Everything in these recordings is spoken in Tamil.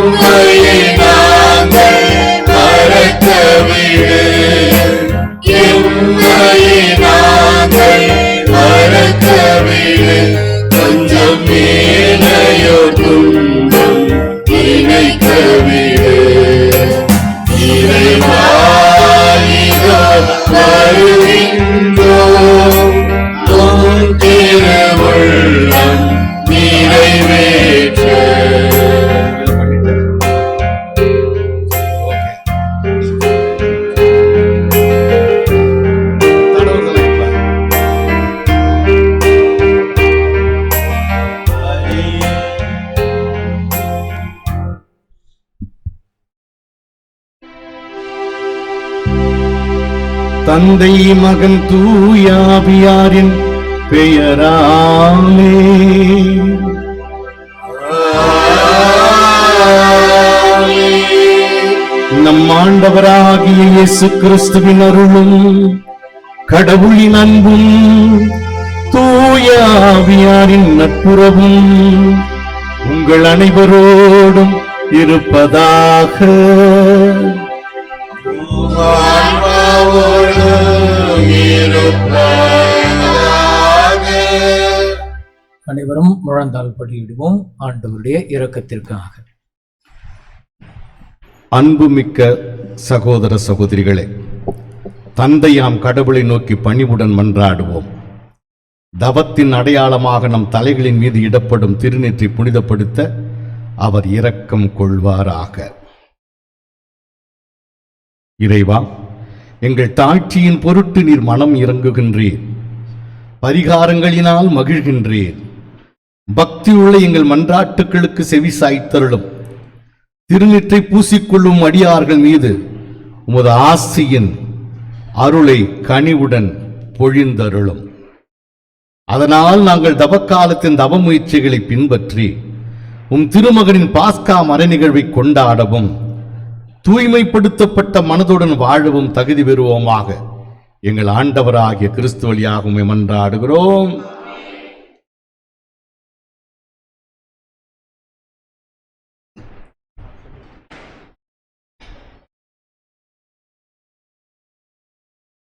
எம்மையை நாங்கள் மறக்கவிடு, எம்மையை நாங்கள் மறக்கவிடு. கொஞ்சம் மேலையோ துன்பம் நினைக்கவிடு. இறைவா இதோ வருகின்றோம், உம் திருவுள்ளம் நிறைவேற்ற. தந்தை மகன் தூயாவியாரின் பெயராலே நம் ஆண்டவராகிய இயேசு கிறிஸ்துவின் அருளும் கடவுளின் அன்பும் தூயாவியாரின் நட்புறவும் உங்கள் அனைவரோடும் இருப்பதாக. அனைவரும் முழந்தால் படியிடுவோம். ஆண்டவருடைய இரக்கத்திற்காக. அன்புமிக்க சகோதர சகோதரிகளே, தந்தையாம் கடவுளை நோக்கி பணிவுடன் மன்றாடுவோம். தவத்தின் அடையாளமாக நம் தலைகளின் மீது இடப்படும் திருநெற்றி புனிதப்படுத்த அவர் இரக்கம் கொள்வாராக. இறைவா, எங்கள் தாழ்ச்சியின் பொருட்டு நீர் மனம் இறங்குகின்றீர், பரிகாரங்களினால் மகிழ்கின்றீர். பக்தியுள்ள எங்கள் மன்றாட்டுக்களுக்கு செவி சாய்த்தருளும். திருநெற்றை பூசிக்கொள்ளும் அடியார்கள் மீது உமது ஆசியின் அருளை கனிவுடன் பொழிந்தருளும். அதனால் நாங்கள் தவக்காலத்தின் தவ முயற்சிகளை பின்பற்றி உம் திருமகனின் பாஸ்கா மறை நிகழ்வை கொண்டாடவும் தூய்மைப்படுத்தப்பட்ட மனதுடன் வாழவும் தகுதி பெறுவோமாக. எங்கள் ஆண்டவராகிய கிறிஸ்து வழியாக உம்மை மன்றாடுகிறோம்.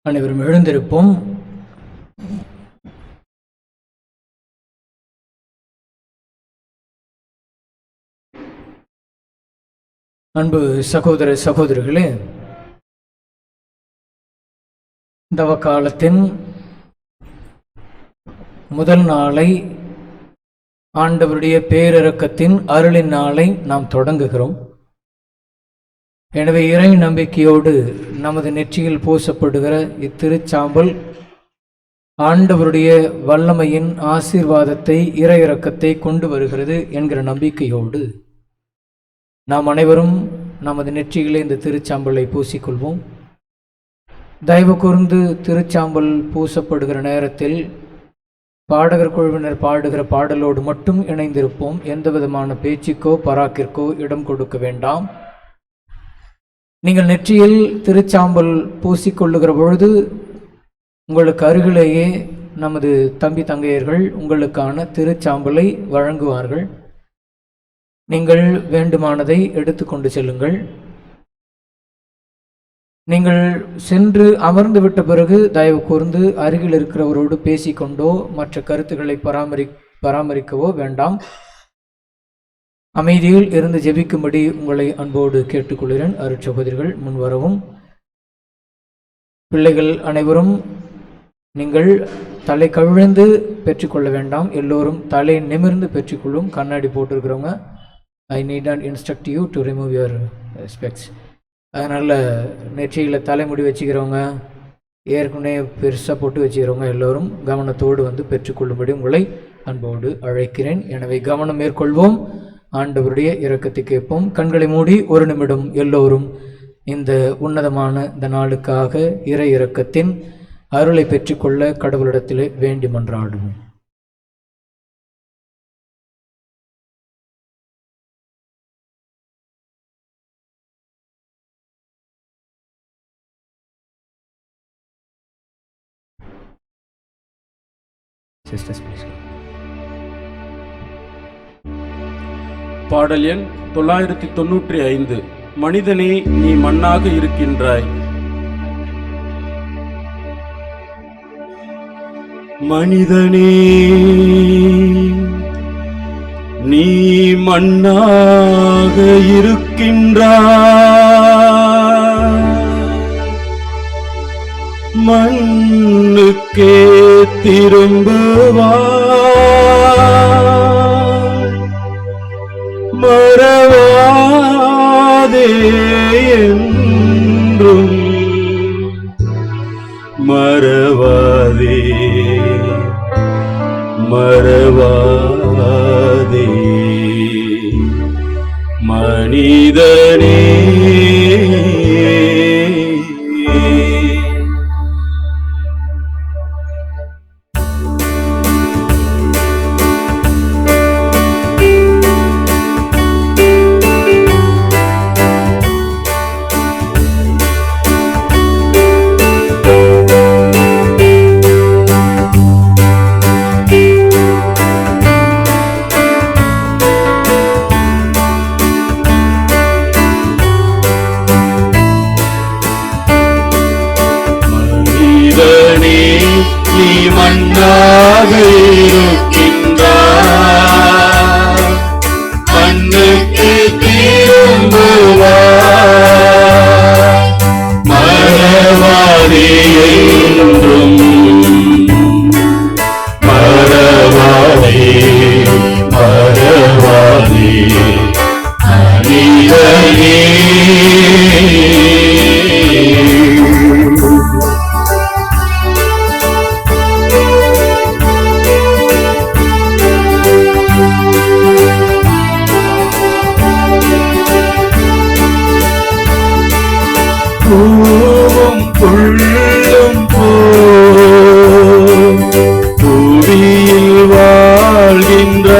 அனைவரும் எழுந்திருப்போம். அன்பு சகோதர சகோதரிகளே, தவ காலத்தின் முதல் நாளை, ஆண்டவருடைய பேரிரக்கத்தின் அருளின் நாளை நாம் தொடங்குகிறோம். எனவே இறை நம்பிக்கையோடு நமது நெற்றியில் பூசப்படுகிற இத்திருச்சாம்பல் ஆண்டவருடைய வல்லமையின் ஆசீர்வாதத்தை, இறை இரக்கத்தை கொண்டு வருகிறது என்கிற நம்பிக்கையோடு நாம் அனைவரும் நமது நெற்றியிலே இந்த திருச்சாம்பலை பூசிக்கொள்வோம். தயவு கூர்ந்து திருச்சாம்பல் பூசப்படுகிற நேரத்தில் பாடகர் குழுவினர் பாடுகிற பாடலோடு மட்டும் இணைந்திருப்போம். எந்த விதமான பேச்சுக்கோ பராக்கிற்கோ இடம் கொடுக்க வேண்டாம். நீங்கள் நெற்றியில் திருச்சாம்பல் பூசிக்கொள்ளுகிற பொழுது உங்களுக்கு அருகிலேயே நமது தம்பி தங்கையர்கள் உங்களுக்கான திருச்சாம்பலை வழங்குவார்கள். நீங்கள் வேண்டுமானதை எடுத்துக்கொண்டு செல்லுங்கள். நீங்கள் சென்று அமர்ந்து விட்ட பிறகு தயவு கூர்ந்து அருகில் இருக்கிறவரோடு பேசிக்கொண்டோ மற்ற கருத்துக்களை பராமரிக்கவோ வேண்டாம். அமைதியில் இருந்து ஜெபிக்கும்படி உங்களை அன்போடு கேட்டுக்கொள்கிறேன். அருட்சகோதரிகள் முன்வரவும். பிள்ளைகள் அனைவரும் நீங்கள் தலை கவிழ்ந்து பெற்றுக்கொள்ள வேண்டாம். எல்லோரும் தலை நிமிர்ந்து பெற்றுக்கொள்ளும். கண்ணாடி போட்டிருக்கிறவங்க, I need not instruct you to remove your specs. அதனால் நெற்றியில் தலைமுடி வச்சுக்கிறவங்க, ஏற்கனவே பெருசாக போட்டு வச்சுக்கிறவங்க எல்லோரும் கவனத்தோடு வந்து பெற்றுக்கொள்ளும்படி உங்களை அன்போடு அழைக்கிறேன். எனவே கவனம் மேற்கொள்வோம். ஆண்டவருடைய இரக்கத்தை கேட்போம். கண்களை மூடி ஒரு நிமிடம் எல்லோரும் இந்த உன்னதமான இந்த நாளுக்காக இறை இரக்கத்தின் அருளை பெற்றுக்கொள்ள கடவுளிடத்திலே வேண்டி மன்றாடுவோம். Sisters, please go. பாடல் எண் 995. மனிதனே நீ மண்ணாக இருக்கின்றாய். மனிதனே நீ மண்ணாக இருக்கின்றாய். மண்ணுக்கே திரும்புவாய். மறவாதே என்றும் மறவாதே மறவாதே மனிதனே. நீ மண்ணாக இருக்கின்றாய். மண்ணுக்கு திரும்புவாய். மறவாதே என்றும் மறவாதே மறவாதே மனிதனே. பூவும் புல்லும் புவியில் வாழ்கின்றாய்.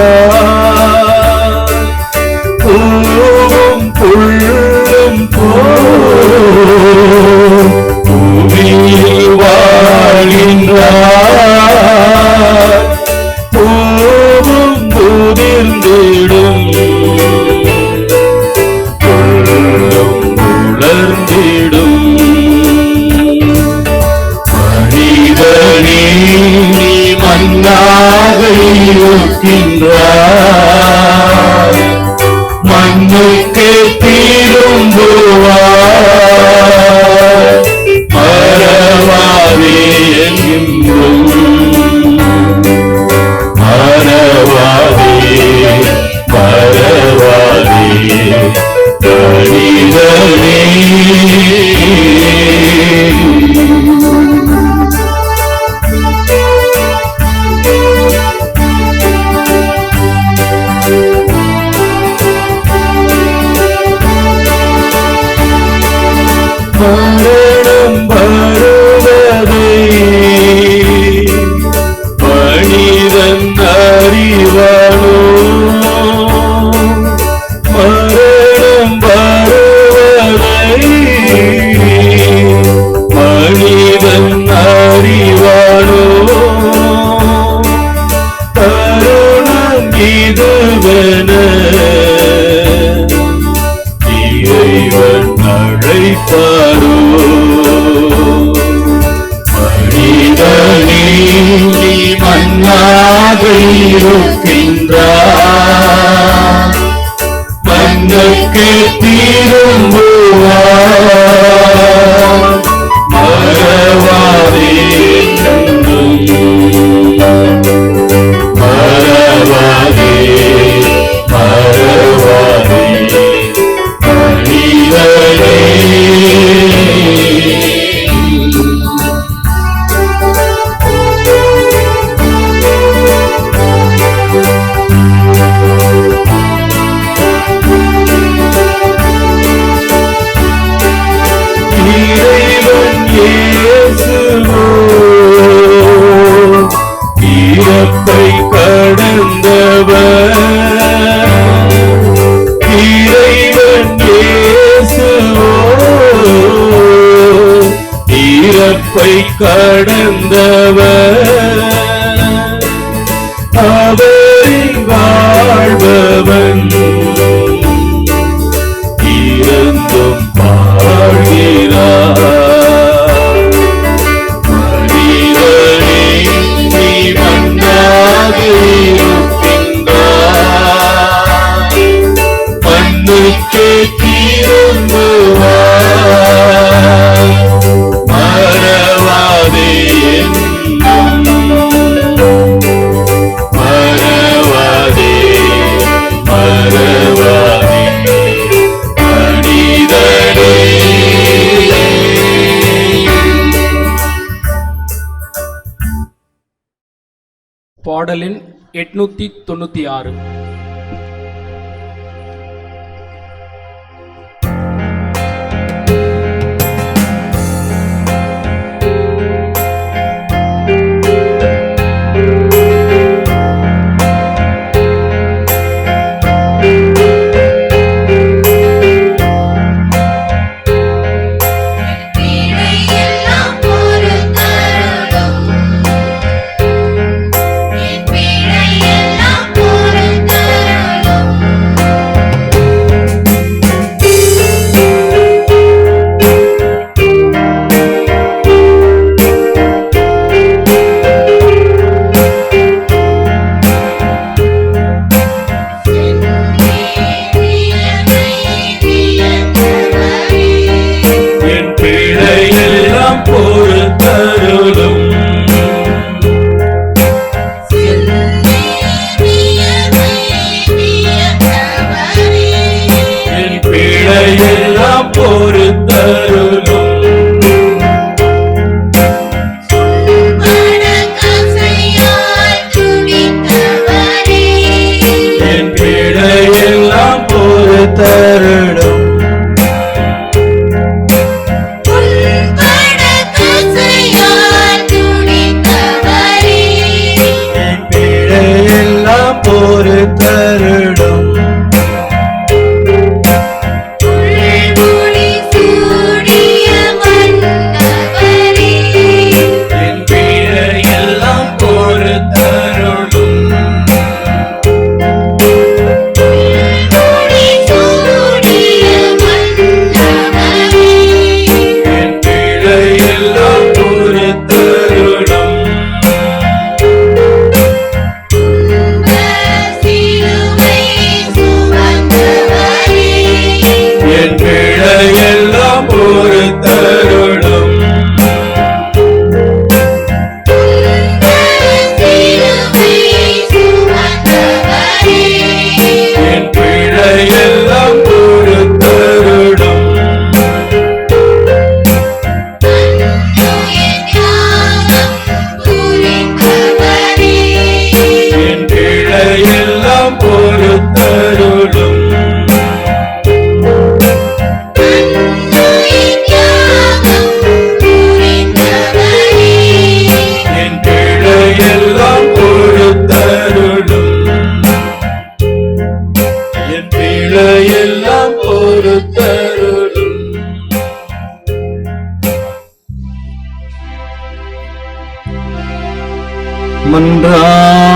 பூவும் புல்லும் புவியில் வாழ்கின்றாய். பூவும் முதிர்ந்திடும் உலர்ந்திடும். மனிதனே நீ மண்ணாக இருக்கின்றாய். மண்ணுக்கு திரும்புவாய். மறவாதே என்றும் மறவாதே மறவாதே மனிதனே. மரணம் வருவதை மனிதன் அறிவானோ? மரணம் வருவதை மனிதன் அறிவானோ? தருணம் இதுவென இறைவன் அழைப்பாரோ? மனிதனே நீ மண்ணாக இருக்கின்றாய். மண்ணுக்கு திரும்புவாய். மறவாதே என்றும் மறவாதே மறவாதே மனிதனே. இறைவன் இயேசுவோ இறப்பை கடந்தவர். இறைவன் இயேசுவோ இறப்பை கடந்தவர். அவரை வாழ்பவன் பாடல் எண் 896.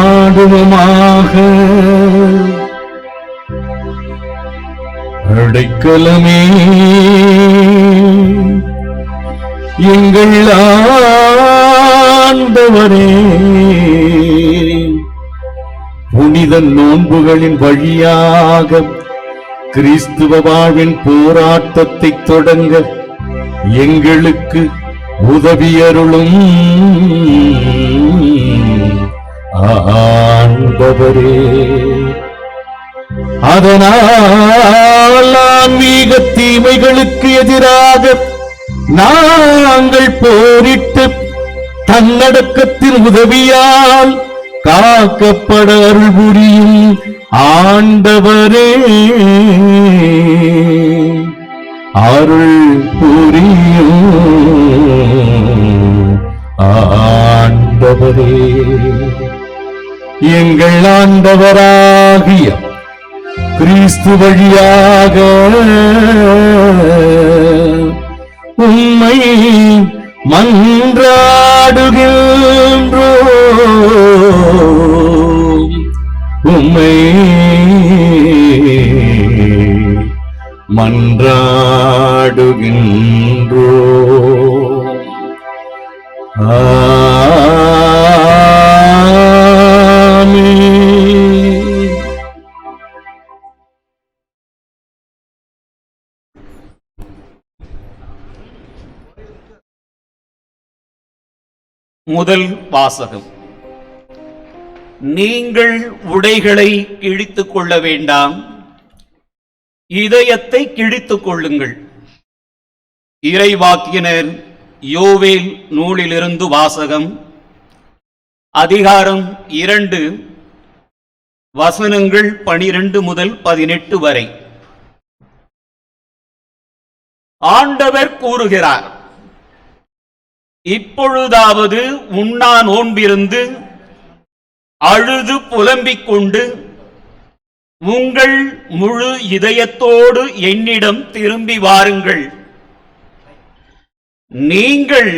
மன்றாடுவோமாக. அடைக்கலமே எங்கள் ஆண்டவரே, புனித நோன்புகளின் வழியாக கிறிஸ்துவ வாழ்வின் போராட்டத்தை தொடங்க எங்களுக்கு உதவியருளும் ஆண்டவரே. அதனால் ஆன்மீக தீமைகளுக்கு எதிராக நாங்கள் போரிட்டு தன்னடக்கத்தின் உதவியால் காக்கப்பட அருள் புரியும் ஆண்டவரே, அருள் புரியும் ஆண்டவரே. எங்கள் ஆண்டவராகிய கிறிஸ்து வழியாக உம்மை மன்றாடுகின்றோம், உம்மை மன்றாடுகின்றோம். முதல் வாசகம். நீங்கள் உடைகளை கிழித்துக் கொள்ள வேண்டாம், இதயத்தை கிழித்துக் கொள்ளுங்கள். இறைவாக்கினர் யோவேல் நூலிலிருந்து வாசகம். அதிகாரம் 2 வசனங்கள் 12 முதல் 18 வரை. ஆண்டவர் கூறுகிறார், இப்பொழுதாவது உண்ணா நோன்பிருந்து அழுது புலம்பிக் கொண்டு உங்கள் முழு இதயத்தோடு என்னிடம் திரும்பி வாருங்கள். நீங்கள்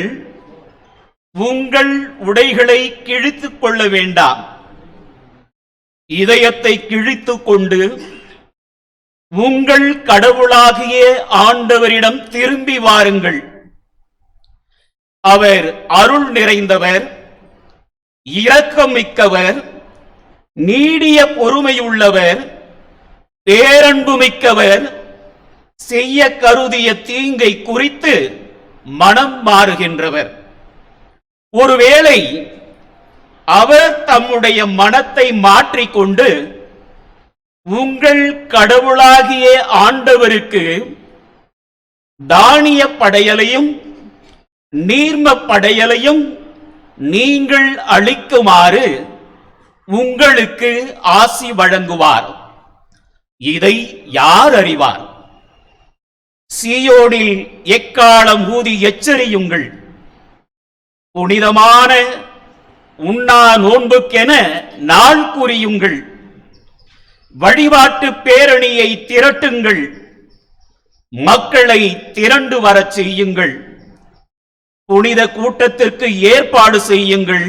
உங்கள் உடைகளை கிழித்துக் கொள்ள வேண்டாம். இதயத்தை கிழித்துக் கொண்டு உங்கள் கடவுளாகிய ஆண்டவரிடம் திரும்பி வாருங்கள். அவர் அருள் நிறைந்தவர், இரக்கம் மிக்கவர், நீடிய பொறுமையுள்ளவர், பேரன்பு மிக்கவர், செய்ய கருதிய தீங்கை குறித்து மனம் மாறுகின்றவர். ஒருவேளை அவர் தம்முடைய மனத்தை மாற்றிக்கொண்டு உங்கள் கடவுளாகிய ஆண்டவருக்கு தானிய படையலையும் நீர்ம படையலையும் நீங்கள் அளிக்குமாறு உங்களுக்கு ஆசி வழங்குவார். இதை யார் அறிவார்? சீயோனில் எக்காலம் ஊதி எச்சரியுங்கள். புனிதமான உண்ணா நோன்புக்கென நாள் குறியுங்கள். வழிபாட்டு பேரணியை திரட்டுங்கள். மக்களை திரண்டு வரச் செய்யுங்கள். புனித கூட்டத்திற்கு ஏற்பாடு செய்யுங்கள்.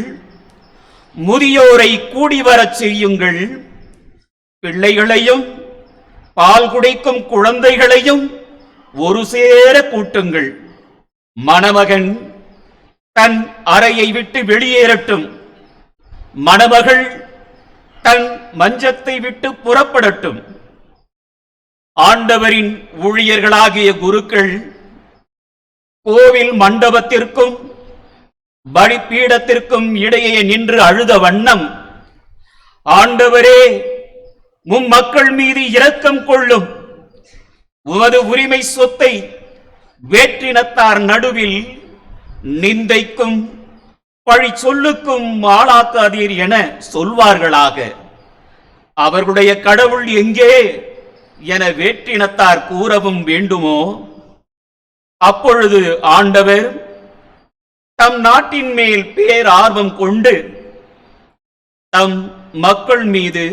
முதியோரை கூடி வரச் செய்யுங்கள். பிள்ளைகளையும் பால் குடிக்கும் குழந்தைகளையும் ஒரு சேர கூட்டுங்கள். மணமகன் தன் அறையை விட்டு வெளியேறட்டும். மணமகள் தன் மஞ்சத்தை விட்டு புறப்படட்டும். ஆண்டவரின் ஊழியர்களாகிய குருக்கள் கோவில் மண்டபத்திற்கும் பலிபீடத்திற்கும் இடையே நின்று அழுத வண்ணம், ஆண்டவரே, மக்கள் மீது இரக்கம் கொள்ளும். உமது உரிமை சொத்தை வேற்றினத்தார் நடுவில் நிந்தைக்கும் பழி சொல்லுக்கும் ஆளாக்காதீர் என சொல்வார்களாக. அவர்களுடைய கடவுள் எங்கே என வேற்றினத்தார் கூறவும் வேண்டுமோ? அப்பொழுது ஆண்டவர் தம் நாட்டின் மேல் பேரார்வம் கொண்டு தம் மக்கள் மீது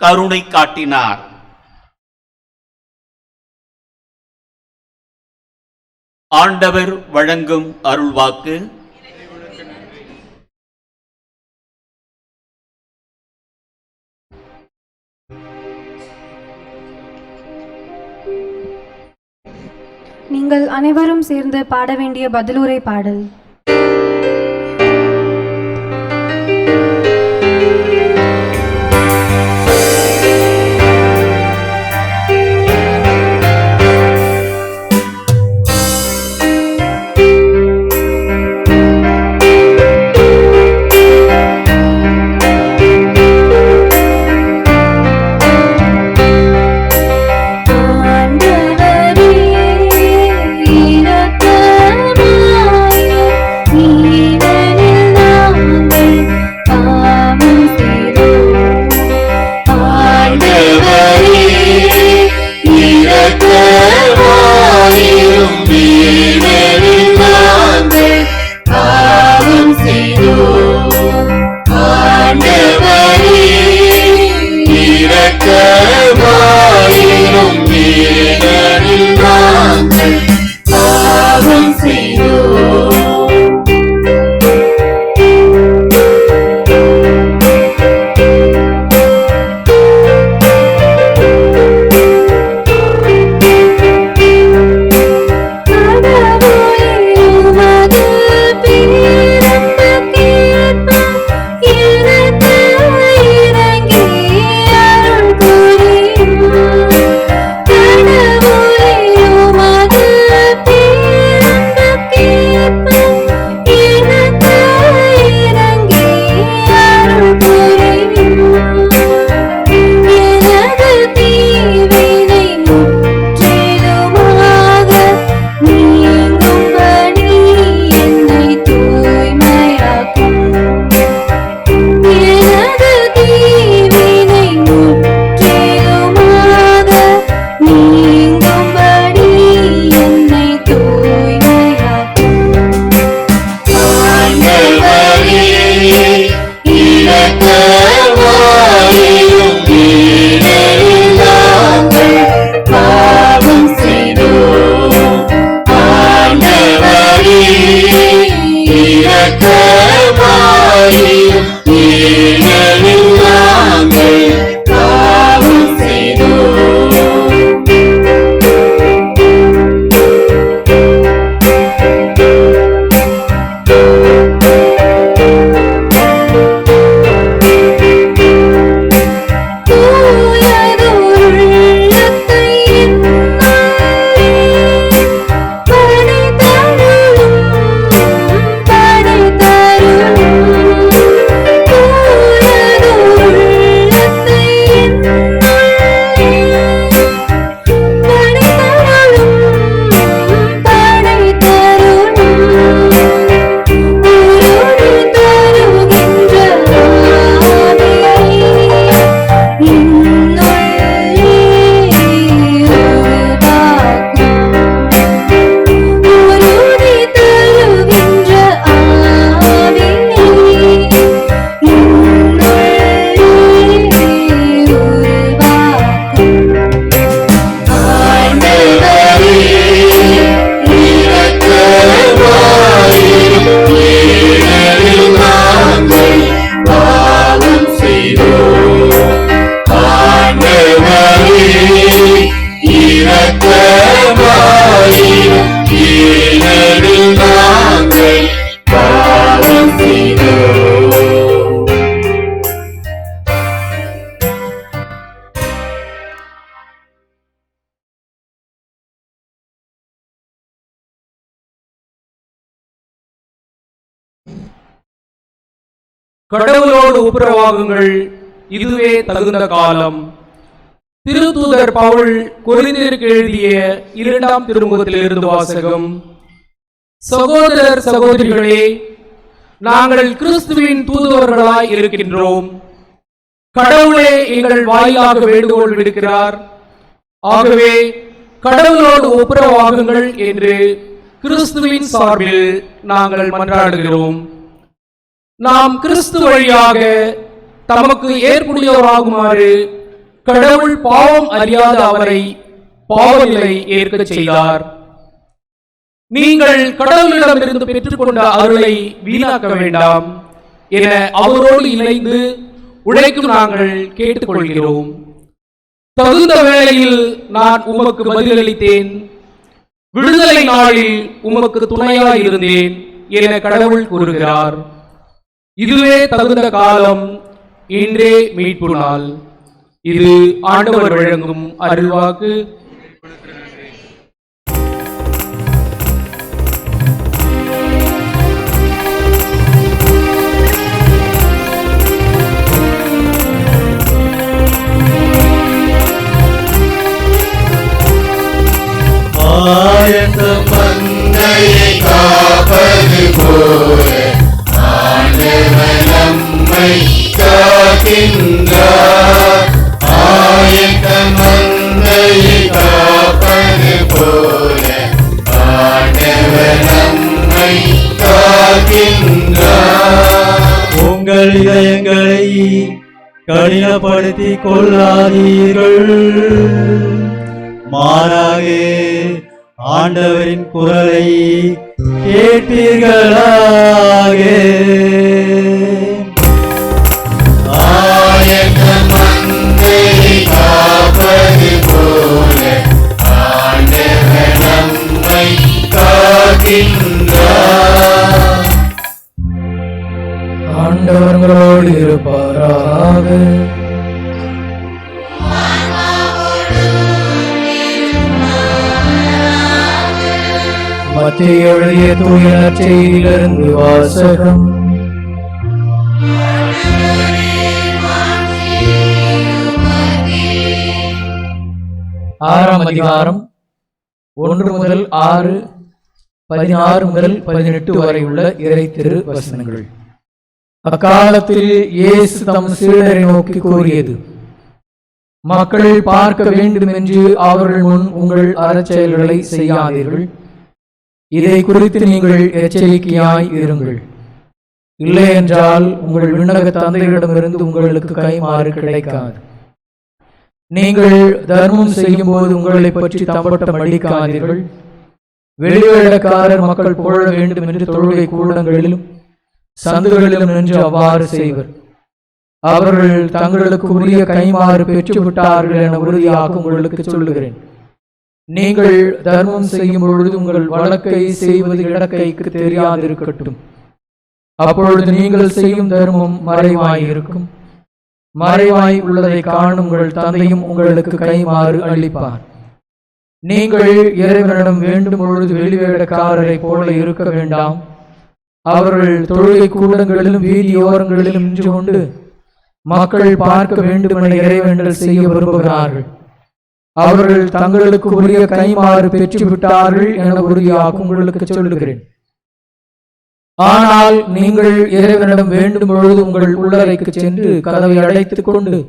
கருணை காட்டினார். ஆண்டவர் வழங்கும் அருள்வாக்கு. நீங்கள் அனைவரும் சேர்ந்து பாட வேண்டிய பதிலுரை பாடல். ஆண்டவரே இரக்கமாயிரும் கடவுளோடு ஒப்புரவாகுங்கள், இதுவே தகுந்த காலம். திருத்தூதர் பவுல் கொரிந்தியருக்கு எழுதிய 2ஆம் திருமுகத்திலிருந்து வாசகம். சகோதரர் சகோதரிகளே, நாங்கள் கிறிஸ்துவின் தூதுவர்களாய் இருக்கின்றோம். கடவுளே எங்கள் வாயிலாக வேண்டுகோள் விடுக்கிறார். ஆகவே கடவுளோடு ஒப்புரவாகுங்கள் என்று கிறிஸ்துவின் சார்பில் நாங்கள் மன்றாடுகிறோம். நாம் கிறிஸ்து வழியாக தமக்கு ஏற்புடையவராகுமாறு கடவுள் பாவம் அறியாத அவரை பாவநிலை ஏற்க செய்தார். நீங்கள் கடவுளிடமிருந்து பெற்றுக்கொண்ட அருளை வீணாக்க வேண்டாம் என அவரோடு இணைந்து உழைக்கும் நாங்கள் கேட்டுக்கொள்கிறோம். தகுந்த வேளையில் நான் உமக்கு பதிலளித்தேன், விடுதலை நாளில் உமக்கு துணையாய் இருந்தேன் என கடவுள் கூறுகிறார். இதுவே தகுந்த காலம், இன்றே மீட்பு நாள். இது ஆண்டவர் வழங்கும் அருள்வாக்கு. ஆயத்த மந்தையை காப்பது போல ஆண்டவர் நம்மை காக்கின்றார். ஆயத்த மந்தையை காப்பது போல ஆண்டவர் நம்மை காக்கின்றார். உங்கள் இதயங்களை கடினப்படுத்திக் கொள்ளாதீர்கள், மாறாக ஆண்டவரின் குரலை கேட்பீர்களாக. ஆயத்த மந்தையை காப்பது போல ஆண்டவர் நம்மை காக்கின்றார். ஆண்டவர்களோடு இருப்பாராக. மத்தேயு எழுதிய தூய நற்செய்தியிலிருந்து வாசகம். ஆறாம் அதிகாரம் 1 முதல் 6, 16 முதல் 18 வரை உள்ள இறை திரு வசனங்கள். அக்காலத்தில் இயேசு தம் சீடரை நோக்கி கூறியது, மக்கள் பார்க்க வேண்டும் என்று அவர்கள் முன் உங்கள் அறச்செயல்களை செய்யாதீர்கள். இதை குறித்து நீங்கள் எச்சரிக்கையாய் இருங்கள். இல்லை என்றால் உங்கள் விண்ணக தந்தையிடமிருந்து உங்களுக்கு கைமாறு கிடைக்காது. நீங்கள் தர்மம் செய்யும் போது உங்களை பற்றி தம்பட்டம் அடிக்காதீர்கள். வெளிவேடக்காரர் மக்கள் புகழ வேண்டும் என்று தொழுகை கூடங்களிலும் சந்துகளிலும் நின்று அவ்வாறு செய்வர். அவர்கள் தங்களுக்கு உரிய கைமாறு பெற்றுவிட்டார்கள் என உறுதியாக உங்களுக்கு சொல்லுகிறேன். நீங்கள் தர்மம் செய்யும் பொழுது உங்கள் வழக்கை செய்வது இடக்கைக்கு தெரியாதிருக்கட்டும். அப்பொழுது நீங்கள் செய்யும் தர்மம் மறைவாய் இருக்கும். மறைவாய் உள்ளதை காணும் உங்கள் தந்தையும் உங்களுக்கு கைமாறு அளிப்பார். நீங்கள் இறைவனிடம் வேண்டும் பொழுது வெளிவேடக்காரரை போல இருக்க வேண்டாம். அவர்கள் தொழுகை கூடங்களிலும் வீதியோரங்களிலும் நின்று கொண்டு மக்கள் பார்க்க வேண்டுமென இறைவேண்டல் செய்ய விரும்புகிறார்கள். அவர்கள் தங்களுக்கு உரிய கைமாறு பெற்றுவிட்டார்கள் என உறுதியாக உங்களுக்கு சொல்லுகிறேன். ஆனால் நீங்கள் இறைவனிடம் வேண்டும் பொழுது உங்கள் உள்ளறைக்கு சென்று கதவை அடைத்துக் கொண்டு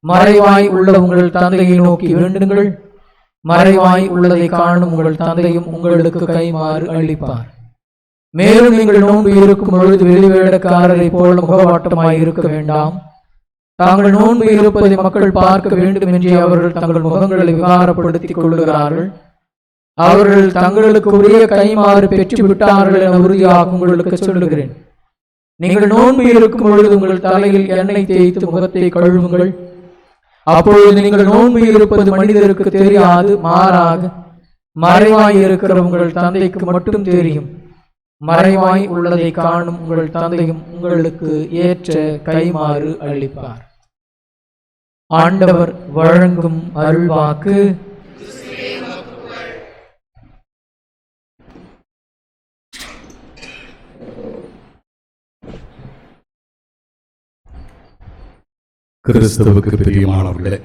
மறைவாய் உள்ள உங்கள் தந்தையை நோக்கி வேண்டுங்கள். மறைவாய் உள்ளதை காணும் உங்கள் தந்தையும் உங்களுக்கு கைமாறு அளிப்பார். மேலும் நீங்கள் நோன்பு இருக்கும் பொழுது வெளிவேடக்காரரை போல முகவாட்டமாய் இருக்க வேண்டாம். தாங்கள் நோன்பு இருப்பதை மக்கள் பார்க்க வேண்டும் என்றே அவர்கள் தங்கள் முகங்களை விகாரப்படுத்திக் கொள்ளுகிறார்கள். அவர்கள் தங்களுக்கு உரிய கைமாறு பெற்று விட்டார்கள் என உறுதியாக உங்களுக்கு சொல்லுகிறேன். நீங்கள் நோன்பு இருக்கும் பொழுது உங்கள் தலையில் எண்ணெய் தேய்த்து முகத்தை கழுவுங்கள். அப்பொழுது நீங்கள் நோன்பு இருப்பது மனிதருக்கு தெரியாது, மாறாக மறைவாய் இருக்கிற உங்கள் தந்தைக்கு மட்டும் தெரியும். மறைவாய் உள்ளதை காணும் உங்கள் தந்தையும் உங்களுக்கு ஏற்ற கைமாறு அளிப்பார். ஆண்டவர் வழங்கும் அருள்வாக்கு. கிறிஸ்துவுக்கு பிரியமானவர்களே,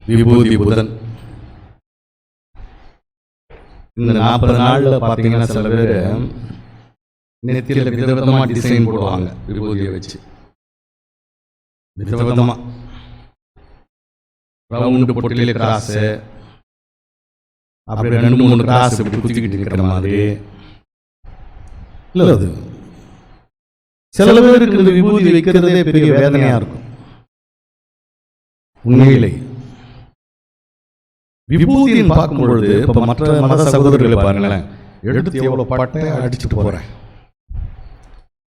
விபூதி புதன் இந்த 40 நாள்ல பாத்தீங்கன்னா சில பேர் நெத்தியில விதவிதமா டிசைன் போடுவாங்க. விபூதியை வச்சு விதவிதமா ரவுண்டு பொட்டிலே கிராஸ், அப்படி 2-3 கிராஸ் இப்படி குத்திக்கிட்டு இருக்கிற மாதிரி இல்ல. அது சில பேருக்கு இந்த விபூதி வைக்கிறதே பெரிய வேதனையா இருக்கும். உண்மையிலே விபூதின்னு பார்க்கும் பொழுது இப்ப மற்ற மத சகோதரர்களை பாருங்களேன், எடுத்து எவ்வளவு பட்டை அடிச்சுட்டு போறேன்,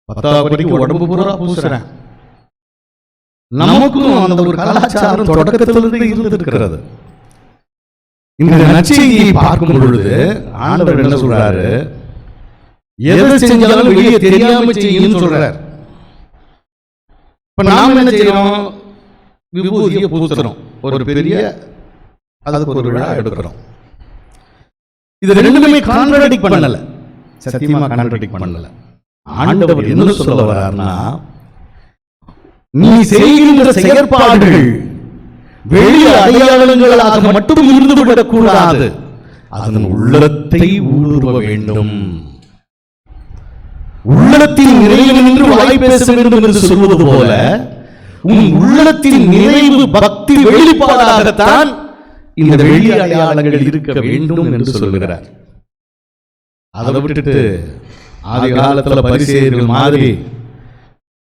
10வது படிக்கு உடம்பு பூரா பூசுறேன். நமக்கும் அந்த ஒரு கலாச்சாரம் தொடக்கத்திலிருந்து இருந்திருக்கிறது. இந்த நற்செய்தியை பார்க்கும் பொழுது ஆண்டவர் என்ன சொல்றாரு, எதை செஞ்சாலும் வெளியே தெரியாம செய்யணும்னு சொல்றார். இப்ப நாம என்ன செய்யறோம், விபூதியை பூசுறோம், ஒரு பெரிய அதுக்கு ஒரு விழா எடுக்கிறோம். இது ரெண்டுமே கான்ட்ராடிக்ட் பண்ணல, சத்தியமா கான்ட்ராடிக்ட் பண்ணல. ஆண்டவர் என்ன சொல்ல வர்றாருன்னா, நீ செய்கின்ற செயற்பாடுகள் வெளி அடையாளங்களாக மட்டும் இருந்து விடக்கூடாது, அதன் உள்ளத்தை ஊடுருவ வேண்டும். உள்ளத்தின் நிறைவு என்று வாய் பேச வேண்டும் என்று சொல்வது போல, உன் உள்ளத்தின் நிறைவு பக்தி வெளிப்பாடாகத்தான் இந்த வெளி அடையாளங்கள் இருக்க வேண்டும் என்று சொல்கிறார். அதை விட்டுட்டு ஆதி காலத்துல பரிசேயர்கள் மாதிரி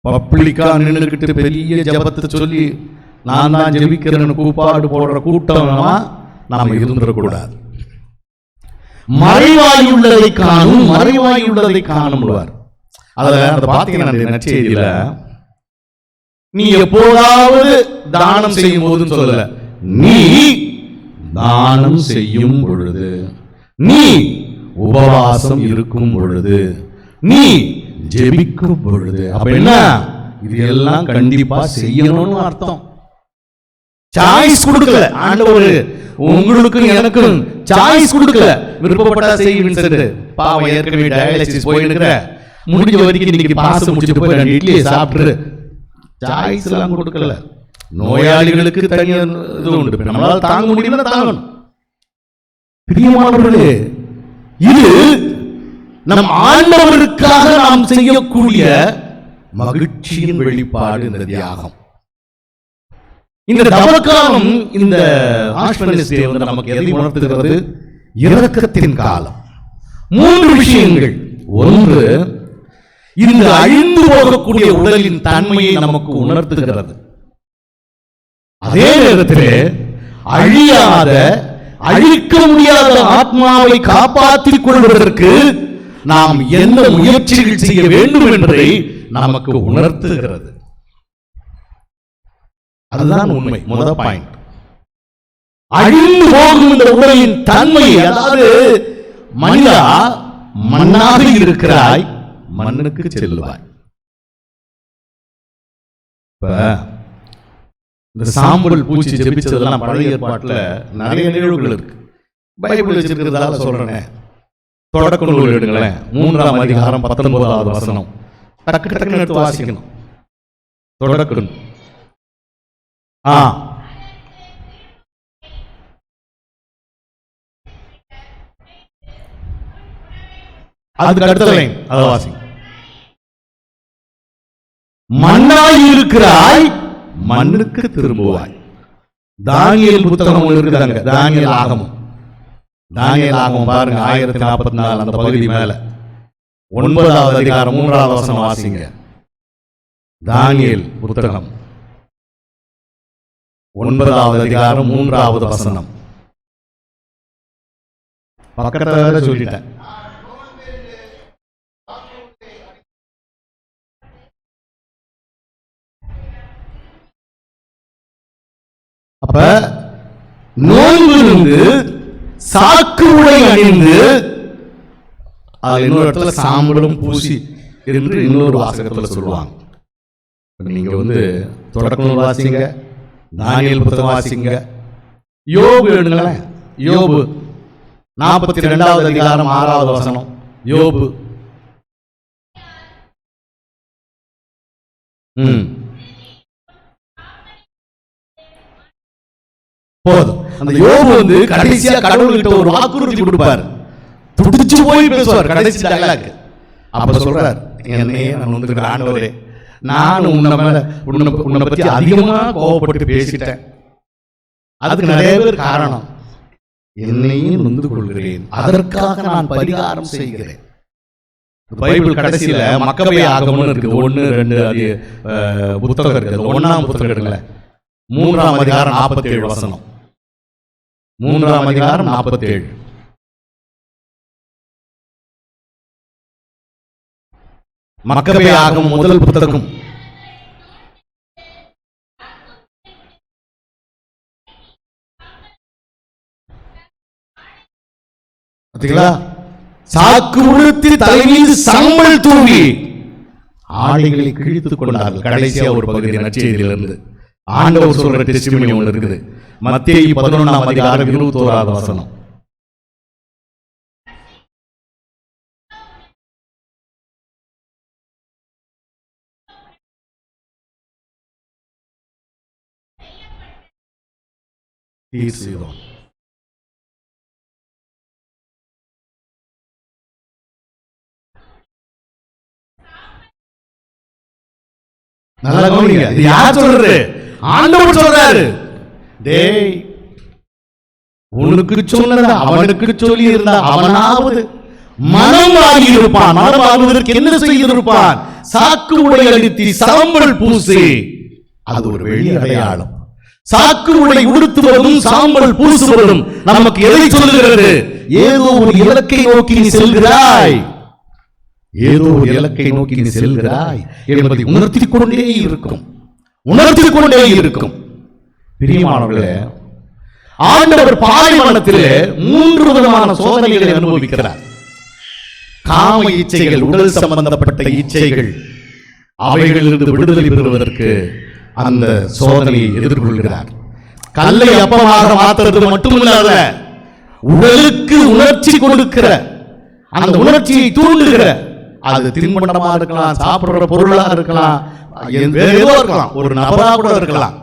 பப்ளிக்கா நின்றுகிட்டு பெரிய ஜபத்தை சொல்லி நான் தான் ஜெபிக்கிறேன்னு கூப்பாடு போடுற கூட்டமா நாம இருந்துடக்கூடாது. மறைவாயுள்ளதை காணும், மறைவாயுள்ளதை காணும்வார். அதை பார்த்தீங்கன்னா நற்செய்தியில நீ எப்போதாவது தானம் செய்யும் போதுன்னு சொல்லல, நீ தானம் செய்யும் பொழுது, நீ உபவாசம் இருக்கும் பொழுது, நீ ஜெபிக்கும் பொழுது. அப்ப என்ன, இது எல்லாம் கண்டிப்பா செய்யணும்னு அர்த்தம். சாய்ஸ் கொடுக்கல ஆண்டவர், உங்களுக்கு எனக்கும் சாய்ஸ் கொடுக்கல. விருப்பப்பட்டா செய்ய, பாவம் ஏற்கனவே டயாலிசிஸ் போயிருக்கிற, முடிஞ்ச வரைக்கும் இன்னைக்கு பாசம் முடிச்சுட்டு போய் 2 இட்லியை சாப்பிட்டு, சாய்ஸ் எல்லாம் கொடுக்கல. நோயாளிகளுக்கு தனி இது உண்டு, நம்மளால தாங்க முடியல தாங்கணும். பிரியமானவர்களே, இது நம் ஆண்டவருக்காக நாம் செய்யக்கூடிய மகிழ்ச்சியின் வெளிப்பாடு இந்த தியாகம். இந்த தவக்காலம், இந்த ஆஷ்வனிஸ் டே வந்து நமக்கு எதை உணர்த்துகிறது, இரக்கத்தின் காலம். 3 விஷயங்கள். ஒன்று, இந்த அழிந்து போகக்கூடிய உடலின் தன்மையை நமக்கு உணர்த்துகிறது. அதே நேரத்தில் அழியாத, அழிக்க முடியாத ஆத்மாவை காப்பாற்றிக் கொள்வதற்கு நாம் எந்த முயற்சிகள் செய்ய வேண்டும் என்பதை நமக்கு உணர்த்துகிறது. அதுதான் உண்மை. முதல் பாயிண்ட், அழிந்து போகும் இந்த உடலின் தன்மை. அதாவது மனிதா, மண்ணாக இருக்கிறாய், மண்ணுக்கு செல்வாய். இந்த சாம்பல் பூச்சி ஜெபிச்சதெல்லாம் பழைய ஏற்பாட்டுல நிறைய நிகழ்வுகள் இருக்கு. பைபிள் வச்சிருக்கிறதால சொல்றேன். தொடக்க நூல் எடுங்களேன், 3ஆம் அதிகாரம் 19வது வசனம். டக்கு டக்குன்னு எடுத்து வாசிக்கணும். தொடக்க நூல். அதுக்கு அடுத்த லைன் அதை வாசிங்க. மண்ணாய் இருக்கிறாய், மண்ணுக்கு திரும்புவாய். தானியேல் புத்தகம் ஒன்று இருக்குதாங்க, தானியேல் ஆகமம். தானியேல் ஆகமம் பாருங்க, 1044 அந்த பகுதி மேல 9வது அதிகாரம் 3வது வசனம் வாசிங்க. தானியேல் புத்தகம் 9வது அதிகாரம் 3வது வசனம். பக்கத்துல சொல்லிட்டேன். அப்ப நோன்பு இருந்து சாக்கு உடை அணிந்து, அது இன்னொரு இடத்துல சாம்பலும் பூசி என்று இன்னொரு வாசகத்துல சொல்லுவாங்க. நீங்க வந்து தொடக்க நூல் வாசிங்க, தானியேல் புத்தகம் வாசிங்க, யோபு எடுங்களேன். யோபு 42வது அதிகாரம் 6வது வசனம். யோபு போதும். அந்த யோபு கடைசியா கடவுள்கிட்ட ஒரு வாக்குறுதி கொடுப்பார், துடிச்சு போய் பேசுவார் கடைசி டயலாக். அப்ப சொல்றார், என்னையே நான் ஆண்டவரே, நான் உன்னை பத்தி அதிகமா கோவப்பட்டு பேசிட்டேன், அதுக்கு நிறைய பேர் காரணம், என்னையும் நொந்து கொள்கிறேன், அதற்காக நான் பரிகாரம் செய்கிறேன். பைபிள் கடைசியில மக்கபே ஆகமம்னு இருக்குது, 1, 2 அது புத்தகம் இருக்குது. 1ஆம் புத்தகம் எடுங்கள, 3ஆம் அதிகாரம் 47 வசனம். 3ஆம் அதிகாரம் 47. மக்கபே ஆகமம் முதல் புத்தகம். பார்த்தீங்களா? சாக்கு உடுத்தி தலைமீது சாம்பல் தூவி ஆடைகளை கிழித்துக் கொண்டார்கள். கடைசியா ஒரு பகுதி நற்செய்தியிலிருந்து ஆண்டவர் சொல்ற டெஸ்டிமனி ஒன்று இருக்குது. மத்தேயு 11ஆம் அதிகாரம் 21வது வசனம். நல்லா கவனிங்க, இது யார் சொல்றாரு? ஆண்டவர் சொல்றாரு. டேய், உனக்கு சொன்னத அவனுக்கு சொல்லி இருந்தா அவனாவது மனம் வாங்கி இருப்பான். மனம் வாங்குவதற்கு என்ன செய்திருப்பான்? சாக்கு உடை அடித்து சாம்பல் பூசி. அது ஒரு வெளி அடையாளம். சாக்கு உடை உடுத்துவதும் சாம்பல் பூசுவதும் நமக்கு எதை சொல்லுகிறது? ஏதோ ஒரு இலக்கை நோக்கி நீ செல்கிறாய், ஏதோ ஒரு இலக்கை நோக்கி நீ செல்கிறாய் என்பதை உணர்த்திக் கொண்டே இருக்கும், உணர்த்திக் கொண்டே இருக்கும். பிரியமானவர்களே, ஆண்டவர் பாலைவனத்திலே 3 விதமான சோதனைகளை அனுபவிக்கிறார். காம இச்சைகள், உடல் சம்பந்தப்பட்ட இச்சைகள், அவைகளிலிருந்து விடுதலை பெறுவதற்கு அந்த சோதனையை எதிர்கொள்கிறார். கல்லை அப்பமாக மாற்றுறது மட்டுமில்லாத உடலுக்கு உணர்ச்சி கொடுக்கிற, அந்த உணர்ச்சியை தூண்டுகிற, அது தின்பண்டமா இருக்கலாம், சாப்பிடுற பொருளா இருக்கலாம், வேற ஏதோ இருக்கலாம், ஒரு நபரா கூட இருக்கலாம்.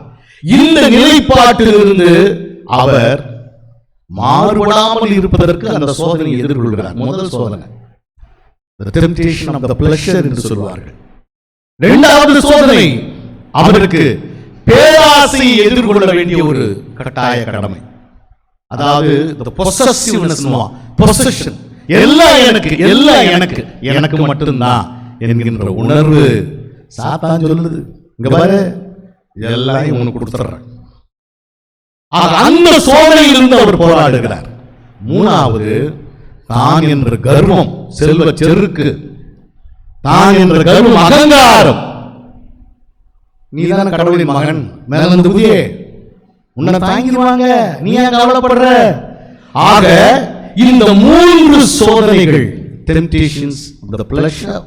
இந்த நிலைப்பாட்டிலிருந்து அவர் மாறுபடாமல் இருப்பதற்கு அந்த சோதனையை எதிர்கொள்கிறார். முதல் சோதனை the temptation of the pleasure என்று சொல்வார்கள். இரண்டாவது சோதனை அவருக்கு பேராசையை எதிர்கொள்ள வேண்டிய ஒரு கட்டாய கடமை. அதாவது the possessiveness, possession, எல்லாம் எனக்கு, எல்லாம் எனக்கு, எனக்கு மட்டும்தான் என்கின்ற உணர்வு. சாத்தான் சொல்லுது, இங்க பாரு, எல்லாம் உனக்கு கொடுத்துறேன். அந்த சோதனையிலிருந்து அவர் போராடுகிறார். மூணாவது, தான் என்ற கர்வம், செல்வ செருக்கு, தான் என்ற கர்வம், அகங்காரம். நீதான கடவுளின் மகன், மேல வந்து புதியே உன்னை தாங்கிடுவாங்க, நீ ஏன் கவலைப்படுற? ஆக இந்த 3 சோதனைகள், temptations of the pleasure,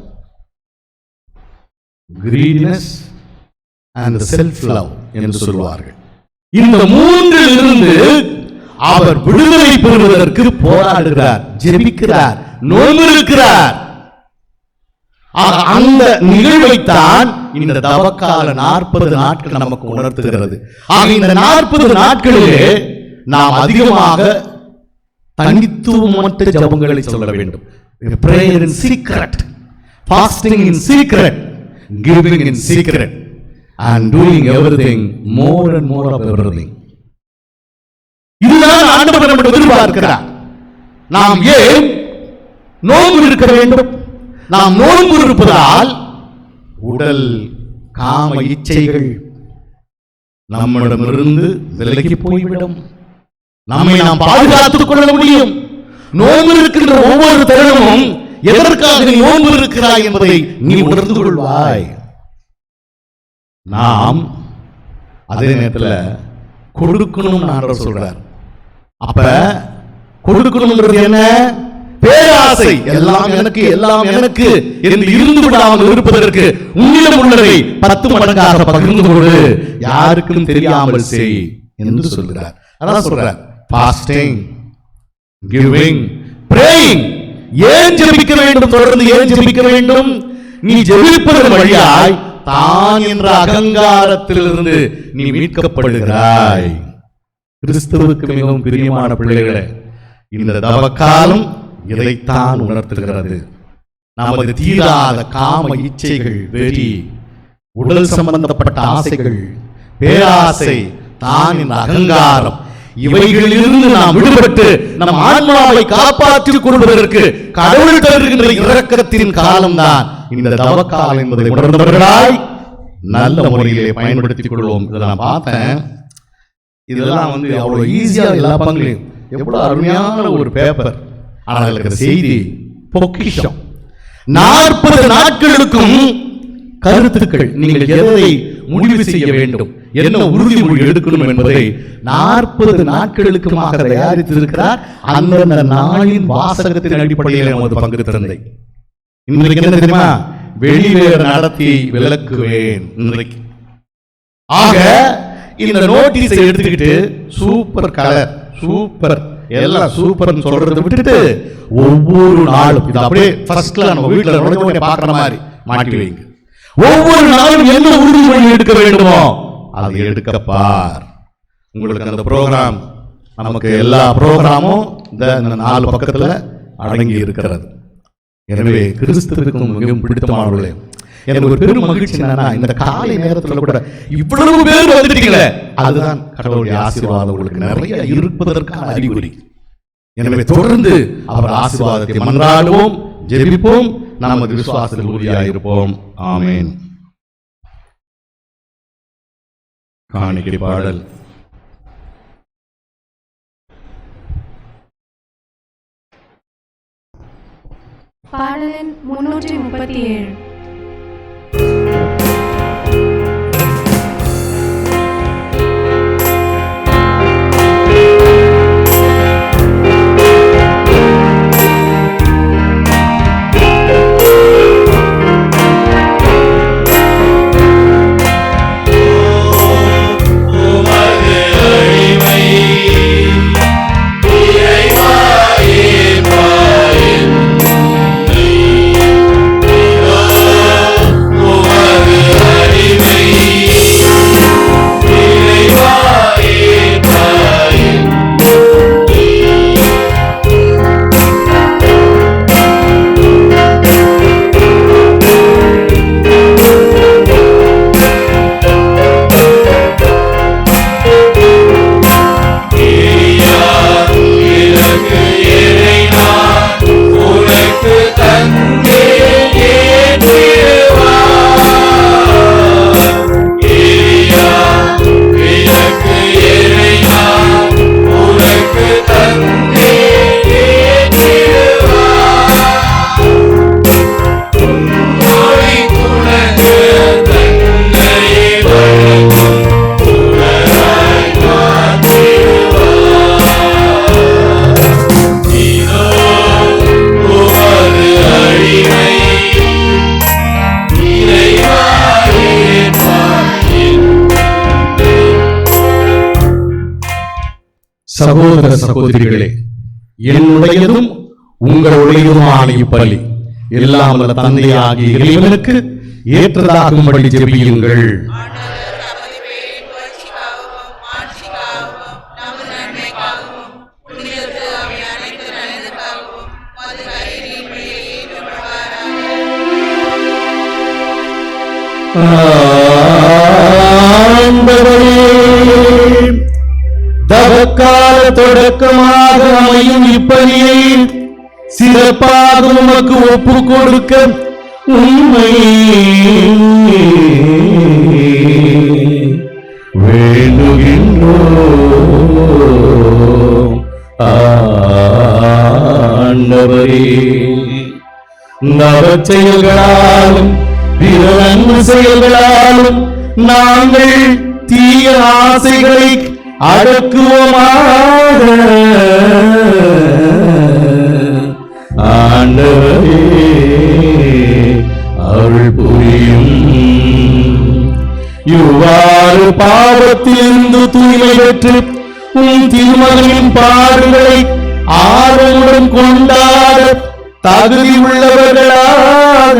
greediness and the self love என்று சொல்வார்கள். இந்த 3 இருந்து அவர் விடுதலை பெறுவதற்கு போராடுகிறார், ஜெபிக்கிறார், நோன்பிருக்கிறார். அந்த நிகழ்வைத்தான் இந்த தவக்கால 40 நாட்கள் நமக்கு உணர்த்துகிறது. ஆக இந்த 40 நாட்களிலே நாம் அதிகமாக தனித்துவமற்ற ஜெபங்களை சொல்ல வேண்டும். prayer in secret, fasting in secret, giving in secret and doing everything, more and more of everything. இதுதான் ஆண்டவர் நம்மிடம் எதிர்பார்க்கிறார். நாம் ஏன் நோன்பு இருக்க வேண்டும்? நாம் நோன்பு இருப்பதால் உடல் காம இச்சைகள் நம்மிடமிருந்து விலகி போய்விடும், நம்மை நாம் பாதுகாத்துக் கொள்ள முடியும். நோன்பு இருக்கின்ற ஒவ்வொரு தருணமும் எதற்காக நீ நோன்பு இருக்கிறாய் என்பதை நீ உணர்ந்து கொள்வாய். நாம் அதே நேரத்தில் கொடுக்கணும் ஆண்டவர் சொல்றார். அப்ப கொடுக்கணும்ன்றது என்ன? பேராசை, எல்லாம் எனக்கு, எல்லாம் எனக்கு என்று இருந்து விடாமல் இருப்பதற்கு உன்னிடம் உள்ளதை 10 மடங்காக பகிர்ந்து கொடு, யாருக்கும் தெரியாமல் செய் என்று சொல்கிறார். அதான் சொல்றார், fasting, giving, praying. ஏன் ஜெபிக்க வேண்டும்? தொடர்ந்து ஏன் ஜெபிக்க வேண்டும்? நீ ஜெபிப்பதன் வழியாய் தான் என்ற அகங்காரத்திலிருந்து நீ மீட்கப்படுகிறாய். கிறிஸ்துவுக்கு மிகவும் பிரியமான பிள்ளைகளே, இந்த தவக்காலம் இதைத்தான் உணர்த்துகிறது. நமது தீராத காம இச்சைகள், வெறி, உடல் சம்பந்தப்பட்ட ஆசைகள், பேராசை, தானின் அகங்காரம், இவைகளிலிருந்து நாம் விடுபட்டு நம் ஆன்மாவை காப்பாற்றிக் கொள்வதற்கு கடவுள் தருகின்ற இரக்கத்தின் காலம்தான் இந்த தவக்காலம் என்பதை உணர்ந்தவர்களாய் நல்ல முறையிலே பயன்படுத்திக் கொள்வோம். இதை நான் பார்த்தேன். இதெல்லாம் அவ்வளவு ஈஸியா எல்லா பங்குலையும் எவ்வளவு அருமையான ஒரு பேப்பர். ஆனால் இருக்கிற செய்தி பொக்கிஷம். 40 நாட்களுக்கும் கருத்துக்கள். நீங்கள் எதை முடிவு செய்ய வேண்டும், என்ன உறுதிமொழி எடுக்கணும் என்பதை 40 நாட்களுக்குமாக தயாரித்திருக்கிறார். அந்தந்த நாளின் வாசகத்தின் அடிப்படையில் நமது பங்கு தந்தை. இன்றைக்கு என்ன தெரியுமா? வெளிவேறு நடத்தி விளக்குவேன். இன்றைக்கு ஆக இந்த நோட்டீஸை எடுத்துக்கிட்டு சூப்பர் கலர், சூப்பர் எல்லாம் சூப்பர் சொல்றதை விட்டுட்டு ஒவ்வொரு நாளும் இது அப்படியே ஃபர்ஸ்ட்ல நம்ம வீட்டுல நுழைஞ்ச பாக்குற மாதிரி மாட்டி வைங்க. ஒவ்வொரு நாளும் என்ன உறுதிமொழி எடுக்க வேண்டுமோ அதை எடுக்க பார். உங்களுக்கு அந்த ப்ரோக்ராம், நமக்கு எல்லா ப்ரோக்ராமும் இந்த 4 பக்கத்துல அடங்கி இருக்கிறது. எனவே கிறிஸ்துவுக்கு மிகவும் பிடித்தமானவர்களே, எனக்கு ஒரு பெரும் மகிழ்ச்சி என்னன்னா, இந்த காலை நேரத்தில் கூட இவ்வளவு பேர் வந்துட்டீங்களே, அதுதான் கடவுளுடைய ஆசீர்வாதம் உங்களுக்கு நிறைய இருப்பதற்கான அறிகுறி. எனவே தொடர்ந்து அவர் ஆசீர்வாதத்தை மன்றாடுவோம், ஜெபிப்போம், நமது விசுவாசத்தில் உறுதியாயிருப்போம். ஆமென். காணிக்கை பாடல். பாடலின் 337. சகோதர சகோதரிகளே, என்னுடையதும் உங்களுடையதுமான இப்பலி எல்லாம் வல்ல தந்தையாகிய இறைவனுக்கு ஏற்றதாகும்படி ஜெபியுங்கள். தவக்கால தொடக்கமாக அமையும் இப்பலியை சிறப்பாக உமக்கு ஒப்பு கொடுக்க உண்மை வேண்டுகின்றோம். ஆண்டவரே, நவச் செயல்களாலும் பிற நன்மை செயல்களாலும் நாங்கள் தீய ஆசைகளை அடக்குவோமாக. ஆண்டவரே, அருள் புரியும். இவ்வாறு பாவத்திலிருந்து தூய்மை பெற்று உன் திருமகனின் பாடுகளை ஆர்வமுடன் கொண்டாட தகுதி உள்ளவர்களாக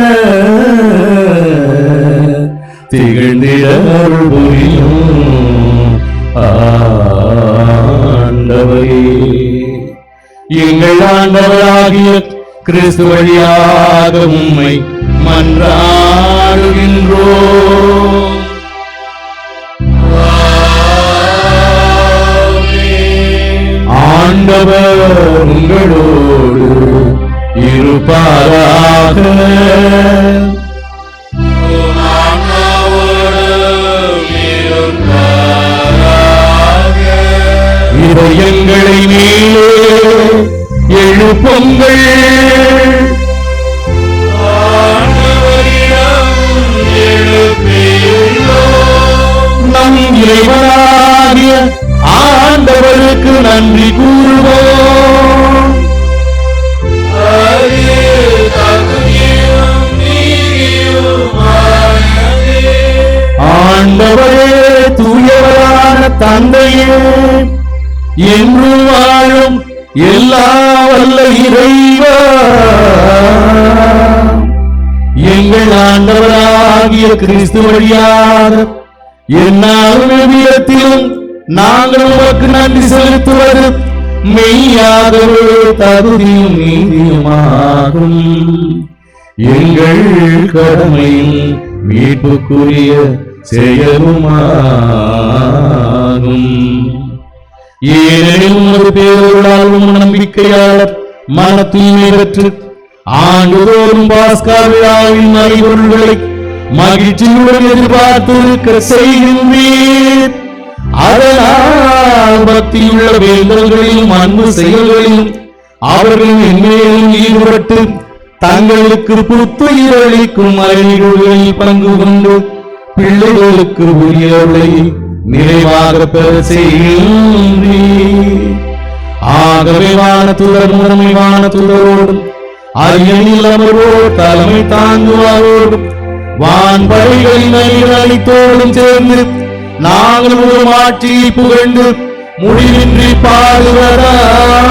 திகழ்ந்திட அருள் புரியும். ஆண்டவரே, எங்கள் ஆண்டவராகிய கிறிஸ்து வழியாக உம்மை மன்றாடுகின்றோம். ஆண்டவர் உங்களோடு இருப்பாராக. இதயங்களை மேலே எழுப்புங்கள். நம் இறைவனாகிய ஆண்டவருக்கு நன்றி கூறுவோம். ஆண்டவரே, தூயவரான தந்தையே, என்றும் வாழும் எல்லா வல்ல இறைவா, எங்கள் ஆண்டவராகிய கிறிஸ்து வழியாக எந்நாளும் எவ்விடத்திலும் நாங்கள் உமக்கு நன்றி செலுத்துவது மெய்யாகவே தகுதியும் நீதியுமாகும். எங்கள் கடமையும் மீட்புக்குரிய செயலுமாகும். ஏனெனில் உமது பேரருளால் நம்பிக்கையாளர் மன தூய்மை பெற்று ஆண்டுதோறும் பாஸ்கா விழாவின் மறைபொருள்களை மகிழ்ச்சியுடன் எதிர்பார்த்திருக்க செய்கின்றீர். அதனால் பக்தியுள்ள வேந்தல்களிலும் அன்பு செயல்களிலும் அவர்களும் என்மேலும் ஈடுபட்டு தங்களுக்கு புத்துயிரளிக்கும் மறைநிகழ்வுகளில் பங்கு கொண்டு பிள்ளைகளுக்கு உரியவர்களை நிறைவாக பெற செய்கின்றீர். ஆகவே வானத்துதர் முதன்மை வானத்துதரோடும் அரியணில் அமர்வோர் தலைமை தாங்குவாரோடும் வான்படைகளின் அணித்தோடும் சேர்ந்து நாங்கள் ஒரு ஆட்சியை புகழ்ந்து முடிவின்றி பாடுவதாவது.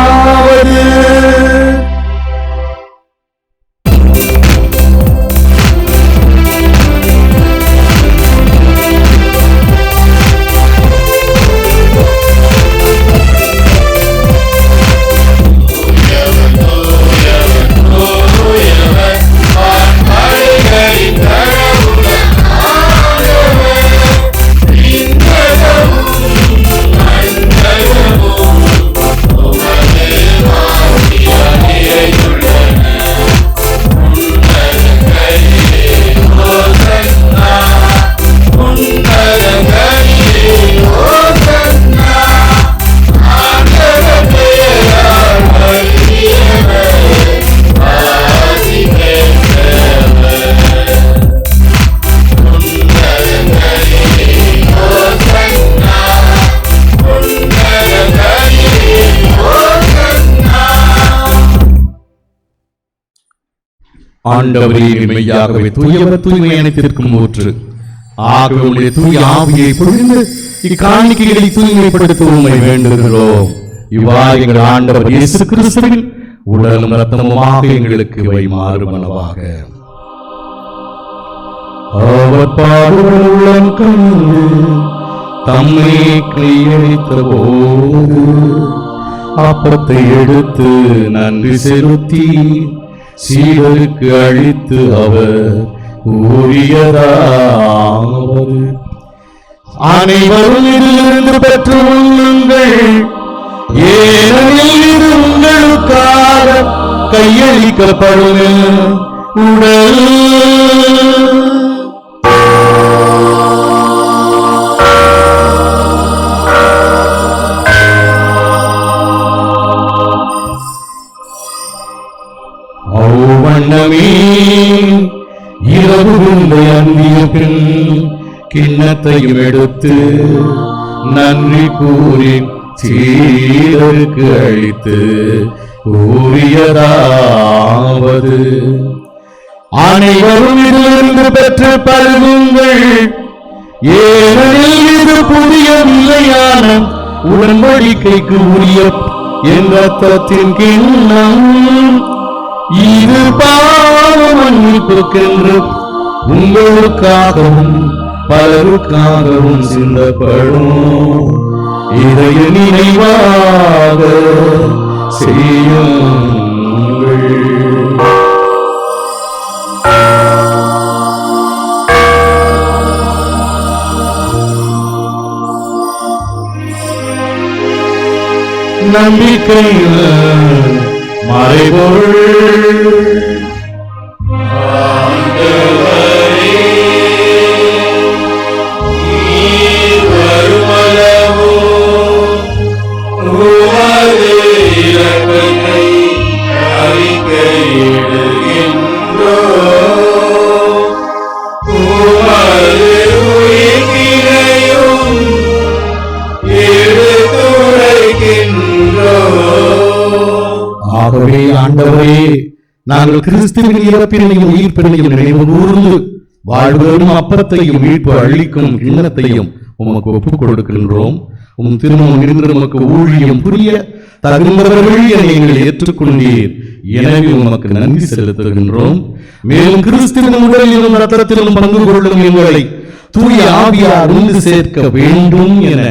ஆண்டவரே, மெய்யாகவே தூயவர் தூய்மை அனைத்திற்கும் ஊற்று. ஆகவே உடைய தூய ஆவியை பொழிந்து இக்காணிக்கைகளை தூய்மைப்படுத்த உம்மை வேண்டுகிறோம். இவ்வாறு எங்கள் ஆண்டவர் இயேசு கிறிஸ்துவின் உடலும் இரத்தமுமாக எங்களுக்கு இவை மாறுமளவாக. அவர் பாடுகள் உள்ளம் கண்டு தம்மை கையளித்த போது அப்பத்தை எடுத்து நன்றி செலுத்தி சீடருக்கு அளித்து அவர் கூறியதாவது: அனைவரும் இதிலிருந்து பெற்று உண்ணுங்கள், ஏனெனில் இது உங்களுக்காக கையளிக்கப்படும் உடல். இரவு அந்திய பின் கிண்ணத்தையும் எடுத்து நன்றி கூறி சீடருக்கு அளித்து கூறியதாவது: அனைவரும் இதிலிருந்து பெற்று பருகுங்கள், ஏனெனில் இது புதிய நிலையான உடன்படிக்கைக்கு உரிய என் ரத்தத்தின் கிண்ணம். இது பாவ மன்னிப்புக்கென்று உங்களுக்காகவும் பலருக்காகவும் சிந்தப்படும். இதய நினைவாக செய்யுங்கள். நம்பிக்கையில் மறைபொருள் ஆகவே ஆண்டவரே, நாங்கள் கிறிஸ்துவின் இறப்பினையும் உயிர்ப்பினையும் நினைவு கூர்ந்து வாழ்வரும் அப்பத்தையும் மீட்பு அளிக்கும் கிண்ணத்தையும் உமக்கு ஒப்புக் கொடுக்கின்றோம். உம் திருமணம் நின்று உமக்கு ஊழியம் புரிய தகுந்தவர்கள் என நீங்கள் ஏற்றுக்கொண்டீர். எனவே உமக்கு நன்றி செலுத்துகின்றோம். மேலும் கிறிஸ்துவின் உடலிலும் ரத்தத்திலும் பங்கு கொள்ளும் எங்களை தூய ஆவியார் ஒன்று சேர்க்க வேண்டும் என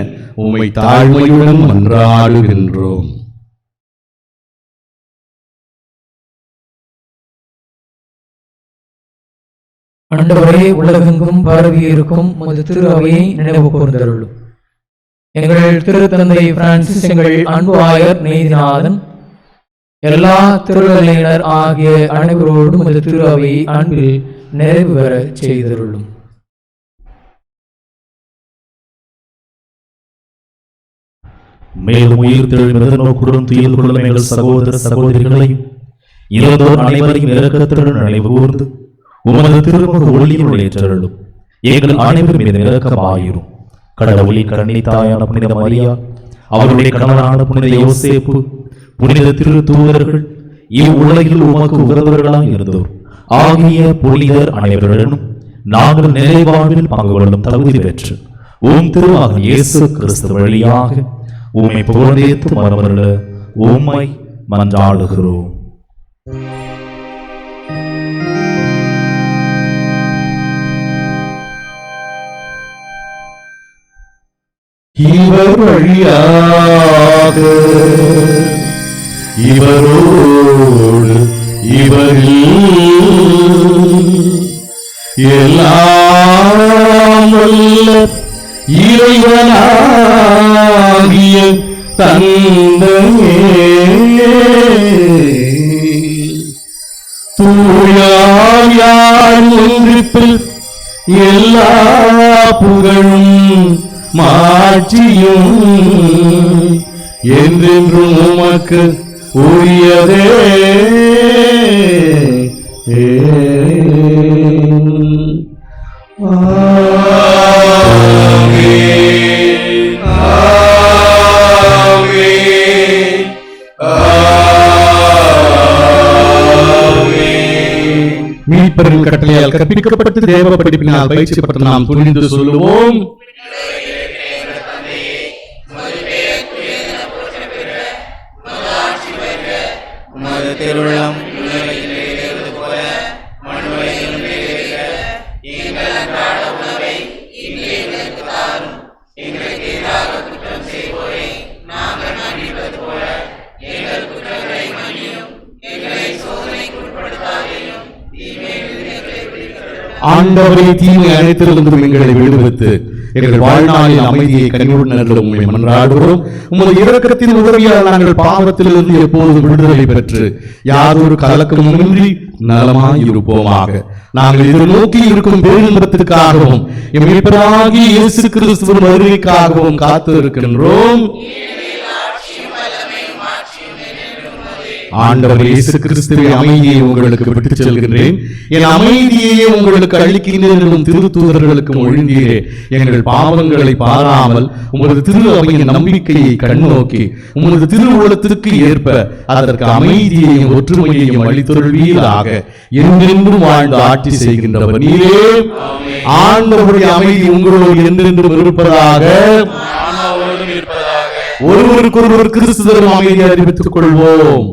உம்மை தாழ்மையுடன் மன்றாடுகின்றோம். ஆண்டவரே, உலகெங்கும் பரவி இருக்கும் உமது திரு அவையை நினைவு கூர்ந்தருளும். எங்கள் திருத்தந்தை பிரான்சிஸ், எங்கள் அன்பு ஆயர் நீதிநாதன், எல்லா திருநிலையினர் ஆகிய அனைவரோடும் உமது திரு அவையை அன்பில் நிறைவு பெற செய்தருளும். மேலும் உயிர் தெழுந்த நோக்குடன் துயில் கொள்ளும் எங்கள் சகோதர சகோதரிகளையும் இறந்தோர் அனைவரையும் இரக்கத்துடன் நினைவு கூர்ந்து உமது திருமுக ஒளியினுள் ஏற்றருளும். எங்கள் அனைவர் மீது இரக்கமாயிரும். கடவுளின் கண்ணி தாயான புனித மரியா, அவருடைய கணவனான புனித யோசேப்பு, புனித திரு தூதர்கள், இவ்வுலகில் உமக்கு உகந்தவர்களாக இருந்தோர் ஆகிய புனிதர் அனைவருடனும் நாங்கள் நிறைவாழ்வில் பங்கு கொள்ளும் தகுதி பெற்று உம் திருமகன் இயேசு கிறிஸ்து வழியாக உம்மை புகழ்ந்தேத்து மரமருள உம்மை மன்றாடுகிறோம். இவர் வழியாக இவரோடு இவரில் எல்லாம் வல்ல இறைவனாகிய தந்தையே, தூயார் ஒன்றிப்பில் எல்லா புகழும் மாட்சியும் என்றென்றும் உமக்கு உரியதே. மீட்பரின் கட்டளையால் கற்பிக்கப்பட்டு தேவ படிப்பினால் பயிற்சி பெற்று நாம் துணிந்து சொல்லுவோம். திருவிழம் ஆண்டவரே, தீமை அனைத்திலிருந்தும் எங்களை விடுவித்து எங்கள் வாழ்நாளில் அமைதியை கனிவுடன் உண்மை மன்றாடுகிறோம். உமது இரக்கத்தின் உதவியால் நாங்கள் பாவத்திலிருந்து எப்போதும் விடுதலை பெற்று யாதொரு கலக்கமுமின்றி நலமாய் இருப்போமாக. நாங்கள் எதிர்நோக்கி இருக்கும் பேரின்பத்திற்காகவும் எம் மீட்பராகிய இயேசு கிறிஸ்துவின் வருகைக்காகவும் காத்து இருக்கின்றோம். ஆண்டவர் இயேசு கிறிஸ்துவை அமைதியை உங்களுக்கு விட்டுச் செல்கின்றேன், என் அமைதியை உங்களுக்கு அளிக்கின்றேன் எனும் திருத்தூதர்களுக்கு மொழிந்தீரே. எங்கள் பாவங்களை பாராமல் உமது திரு அவையின் நம்பிக்கையை கண்ணோக்கி உமது திருவுளத்திற்கு ஏற்ப அதற்கு அமைதியையும் ஒற்றுமையையும் அளித்தருள்வீராக. என்றென்றும் வாழ்ந்து ஆட்சி செய்கின்றவர் நீரே. ஆண்டவருடைய அமைதி உங்களோடு என்றென்றும் இருப்பதாக. ஒருவருக்கொருவர் கிறிஸ்து தரும் அமைதியை அறிவித்துக் கொள்வோம்.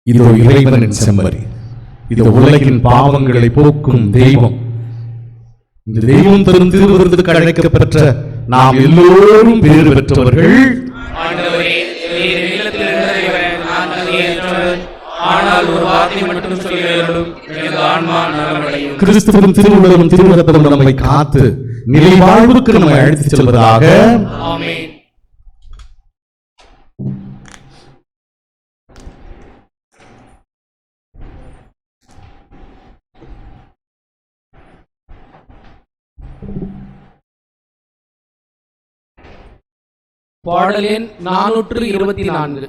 இதோ இறைவனின் செம்மறி, இது உலகின் பாவங்களை போக்கும் தெய்வம். இந்த தெய்வம் தரும் திருவிருந்துக்கு அழைக்கப்பெற்ற நாம் எல்லோரும் பேறு பெற்றவர்கள். ஆண்டவரே, நீர் இல்லத்தில் இருந்தவர் நான் தகுதியற்றவன். ஆனால் ஒரு வார்த்தை மட்டும் சொல்லியருளும், எனது ஆன்மா நலமடையும். கிறிஸ்துவின் திருவுலகம் திருமுகத்திலும் நம்மை காத்து நிலை வாழ்வுக்கு நம்மை அழைத்துச் செல்வதாக. ஆமென். பாடல் எண் 424.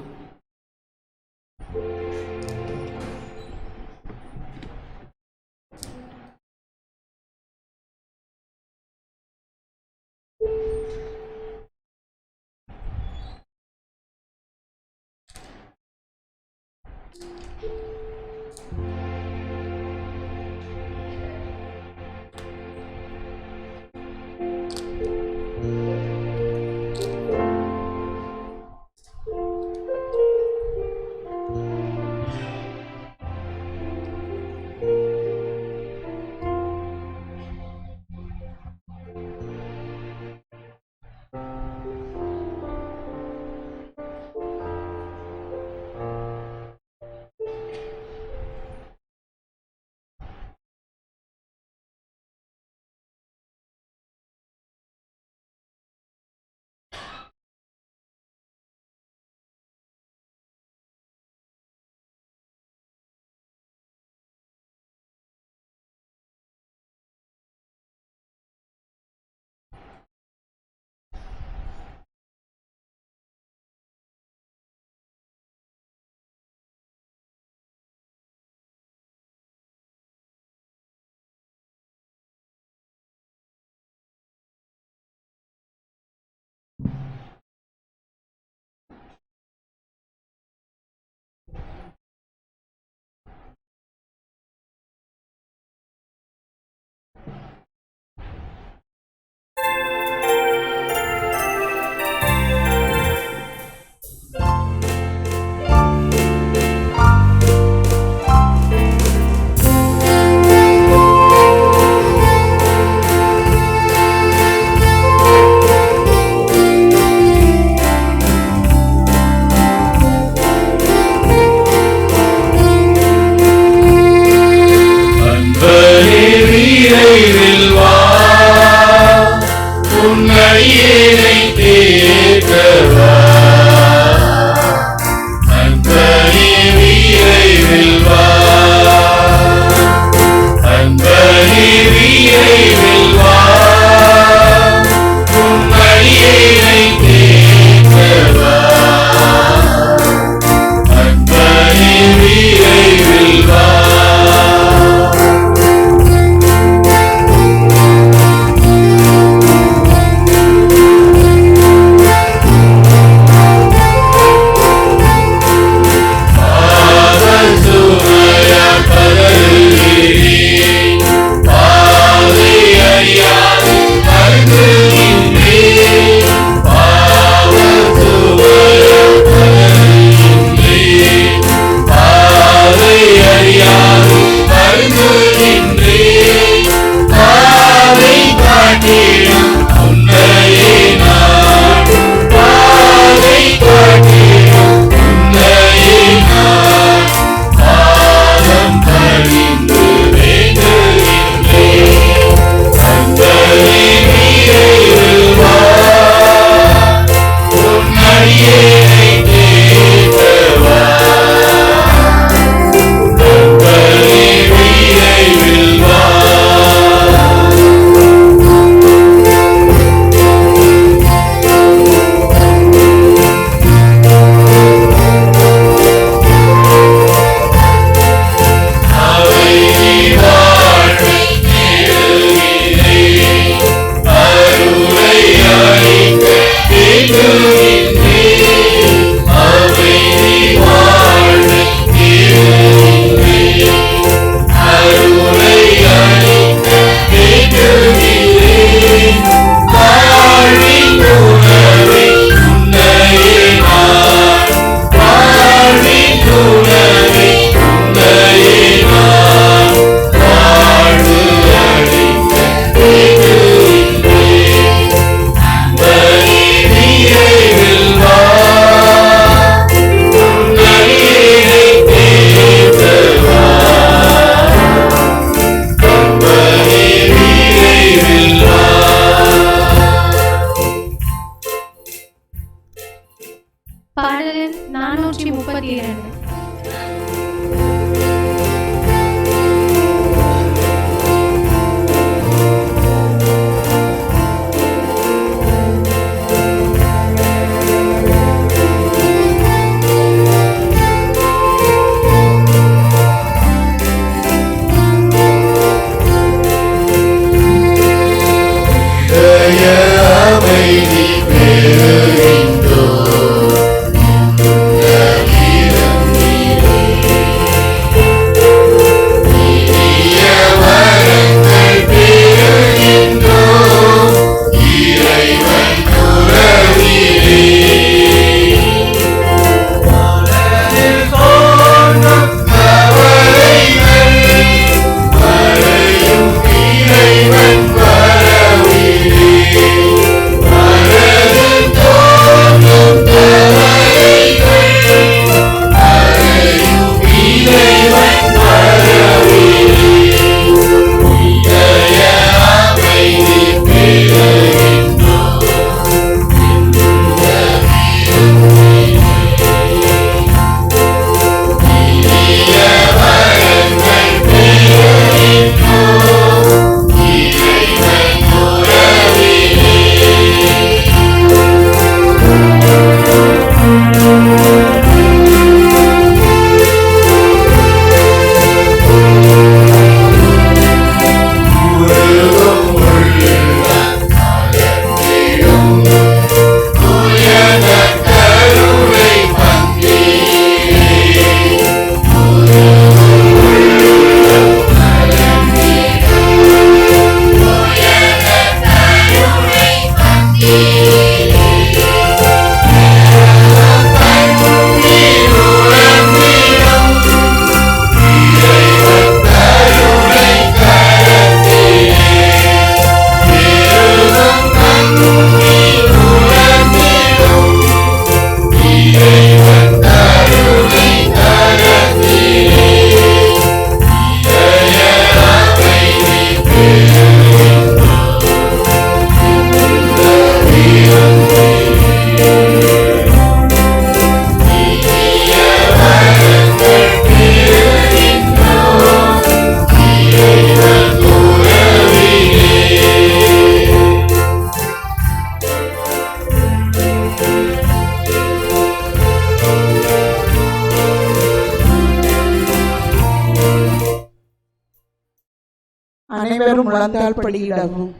அனைவரும் முழந்தாள் படியிடவும்.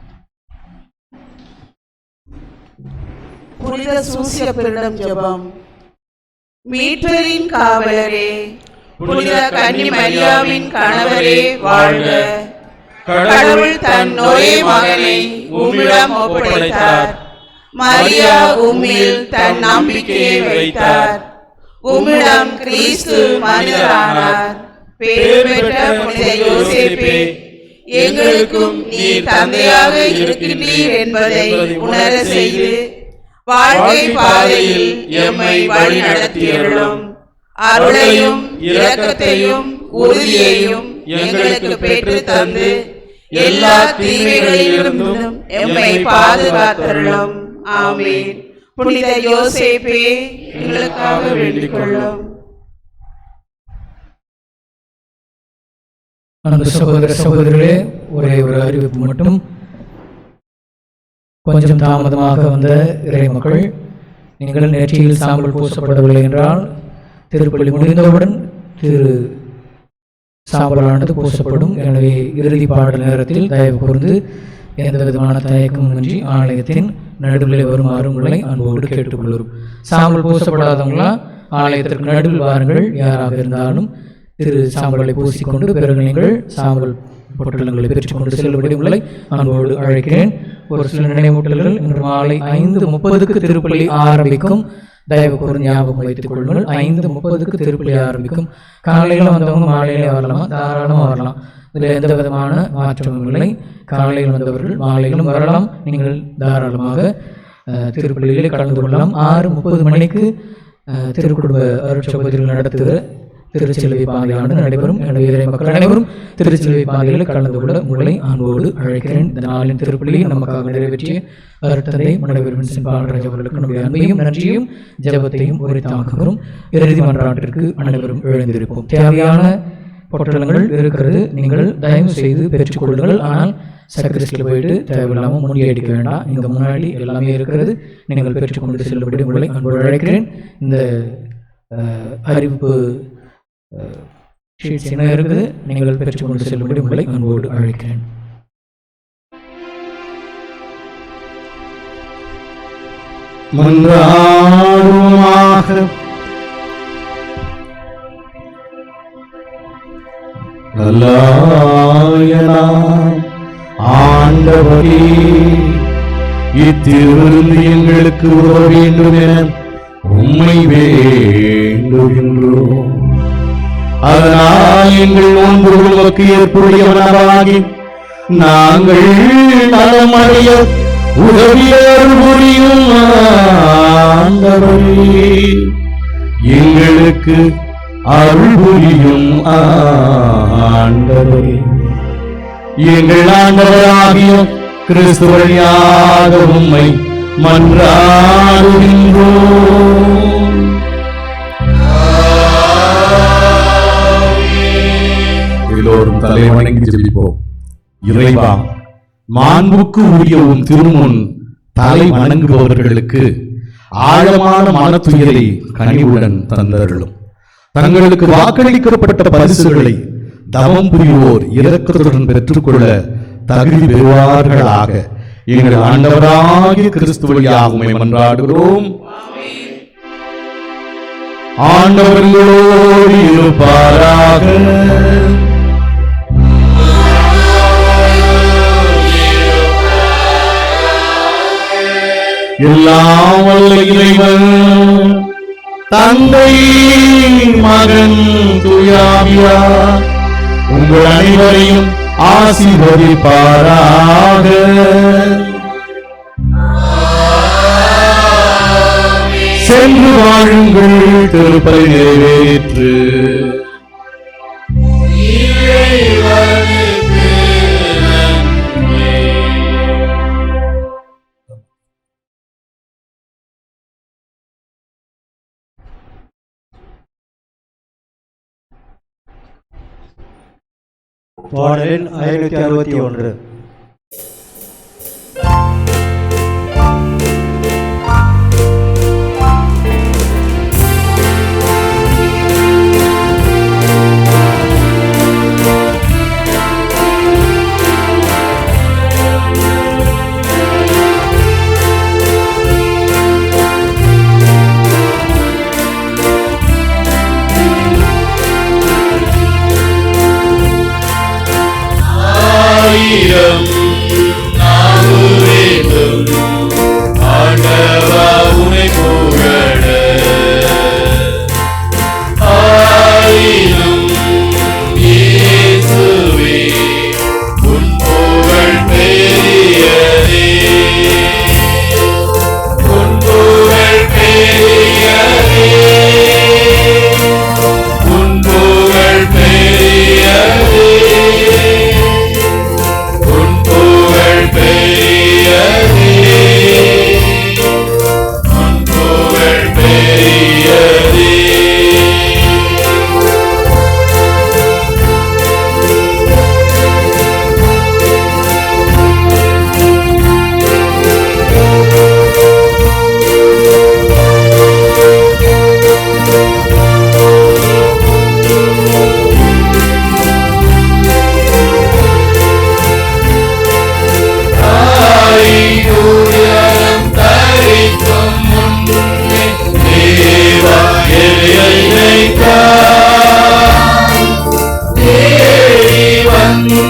புனித சூசியப்பரிடம் ஜெபம். மீட்பரின் காவலரே, புனித கன்னி மரியாவின் கணவரே வாழ்க. கடவுள் தன் ஒரே மகனை உம்மிடம் ஒப்படைத்தார். மரியா உம்மில் தன் நம்பிக்கையை வைத்தார். உம்மிடம் கிறிஸ்து மனிதரானார். பேர் பெற்ற புனித யோசேப்பே, எங்களுக்கும் நீர் தந்தையாக இருக்கின்றீர் என்பதை உணர செய்து வாழ்க்கை பாதையில் எம்மை வழி நடத்தியருளும். அருளையும் இரக்கத்தையும் உறுதியையும் எங்களுக்கு பெற்று தந்து எல்லா தீமைகளிலிருந்தும் எம்மை பாதுகாத்தருளும். ஆமென். புனித யோசேப்பே, எங்களுக்காக வேண்டிக் கொள்ளும். அன்பு சகோதர சகோதரிகளே, ஒரே ஒரு அறிவிப்பு மட்டும். கொஞ்சம் தாமதமாக வந்த இறை மக்கள், நீங்கள் நெற்றியில் சாம்பல் பூசப்படவில்லை என்றால் திருப்பலி முடிந்தவுடன் சாம்பலானது பூசப்படும். எனவே இறுதி பாடல் நேரத்தில் தயவு கூர்ந்து எந்த விதமான தயக்கமின்றி ஆலயத்தின் நடுவில் வருமாறு உங்களை அன்போடு கேட்டுக்கொள்ளும். சாம்பல் பூசப்படாதவங்களா ஆலயத்திற்கு நடுவில் வாருங்கள். யாராக இருந்தாலும் சாம்பலை பூசிக்கொண்டு பிறகு நீங்கள் சாம்பல் பொட்டலங்களை பெற்றுக்கொண்டு செல்லும்படி உங்களை அன்போடு அழைக்கிறேன். ஒரு சில நினைவூட்டல்கள். இன்று மாலை 5:30 திருப்பலி ஆரம்பிக்கும். தயவு கூர்ந்து ஞாபகம் வைத்துக் கொள்ளுங்கள். 5:30 திருப்பலி ஆரம்பிக்கும். காலையில் வந்தவங்க மாலையிலே வரலாம், தாராளமாக வரலாம். இதில் எந்த விதமான மாற்றமும் இல்லை. காலையில் வந்தவர்கள் மாலையிலும் வரலாம். நீங்கள் தாராளமாக திருப்பலியிலே கலந்து கொள்ளலாம். 6:30 மணிக்கு திருக்குடும்ப அருட்சகோதரிகள் நடத்துகிற திருச்சிலுவை பாதையானது நடைபெறும். எனவே இறை மக்கள் அனைவரும் திருச்சிலுவை பாதையில் கலந்து கொள்ள உங்களை அன்போடு அழைக்கிறேன். இந்த நாளின் திருப்பலியை நமக்காக நிறைவேற்றிய அருட்தந்தை மனவெருமன் செல்வராஜ் அவர்களுக்கு நம்முடைய அன்பையும் நன்றியையும் ஜெபத்தையும் உரித்தாக்குகிறோம். இறுதி மன்றாட்டிற்கு அனைவரும் எழுந்திருப்போம். தேவையான பொட்டலங்கள் இருக்கிறது, நீங்கள் தயவு செய்து பெற்றுக்கொள்ளுங்கள். ஆனால் சக்கரிஸ்டில் போயிட்டு தேவையில்லாமல் முன்னியடிக்க வேண்டாம். இங்கே முன்னாடி எல்லாமே இருக்கிறது, நீங்கள் பெற்றுக்கொண்டு செல்லும்படி உங்களை அன்போடு அழைக்கிறேன். இந்த அறிவிப்பு ஷீட்ஸ் என்ன இருக்குது, நீங்கள் பெற்றுக்கொண்டு செல்லும்படி உங்களை அன்போடு அழைக்கிறேன். மன்றாடுவோமாக. நல்லாயனாம் ஆண்டவரே, இத்திருவிருந்து எங்களுக்கு உதவ வேண்டும் என உம்மை வேண்டுகின்றோம். அதனால் எங்கள் நோன்பு உமக்கு ஏற்புடையவனாகி நாங்கள் நலமடைய உதவியர் புரியும் ஆண்டவரே, எங்களுக்கு அருள் புரியும் ஆண்டவரே. எங்கள் ஆண்டவராகிய கிறிஸ்து வழியாக உம்மை மன்றாடுகின்றோம். எல்லோரும் தலை வணங்கி ஜெபிப்போம். இறைவா, மாண்புக்கு உரிய உன் திருமுன் தலை வணங்குபவர்களுக்கு ஆழமான மனத்துயரை கனிவுடன் தந்தருளும். தங்களுக்கு வாக்களிக்கப்பட்ட பரிசுகளை தவம் புரிவோர் இரக்கத்துடன் பெற்றுக்கொள்ள தகுதி பெறுவார்களாக எங்கள் ஆண்டவராகிய கிறிஸ்து வழியாக உம்மை மன்றாடுகிறோம். ஆண்டவர்களோடு இருப்பாராக. எல்லாம் வல்ல இறைவன் தந்தை, மகன், தூய ஆவியார் உங்கள் அனைவரையும் ஆசீர்வதிப்பாராக. சென்று வாழுங்கள், திருப்பலி நிறைவேற்று. பாடல் 561. ஆயிரம் நாவு வேண்டும் ஆண்டவா உனை புகழ ஆயினும் இயேசுவே உன் புகழ் பெரியதே உன் புகழ் பெரியதே உன் புகழ் பெரியதே உன் புகழ் பெரியதே உன் புகழ் பெரியதே தாயுயரம் தரிக்கும் முன்னே தேவா என்னை தேடி வந்து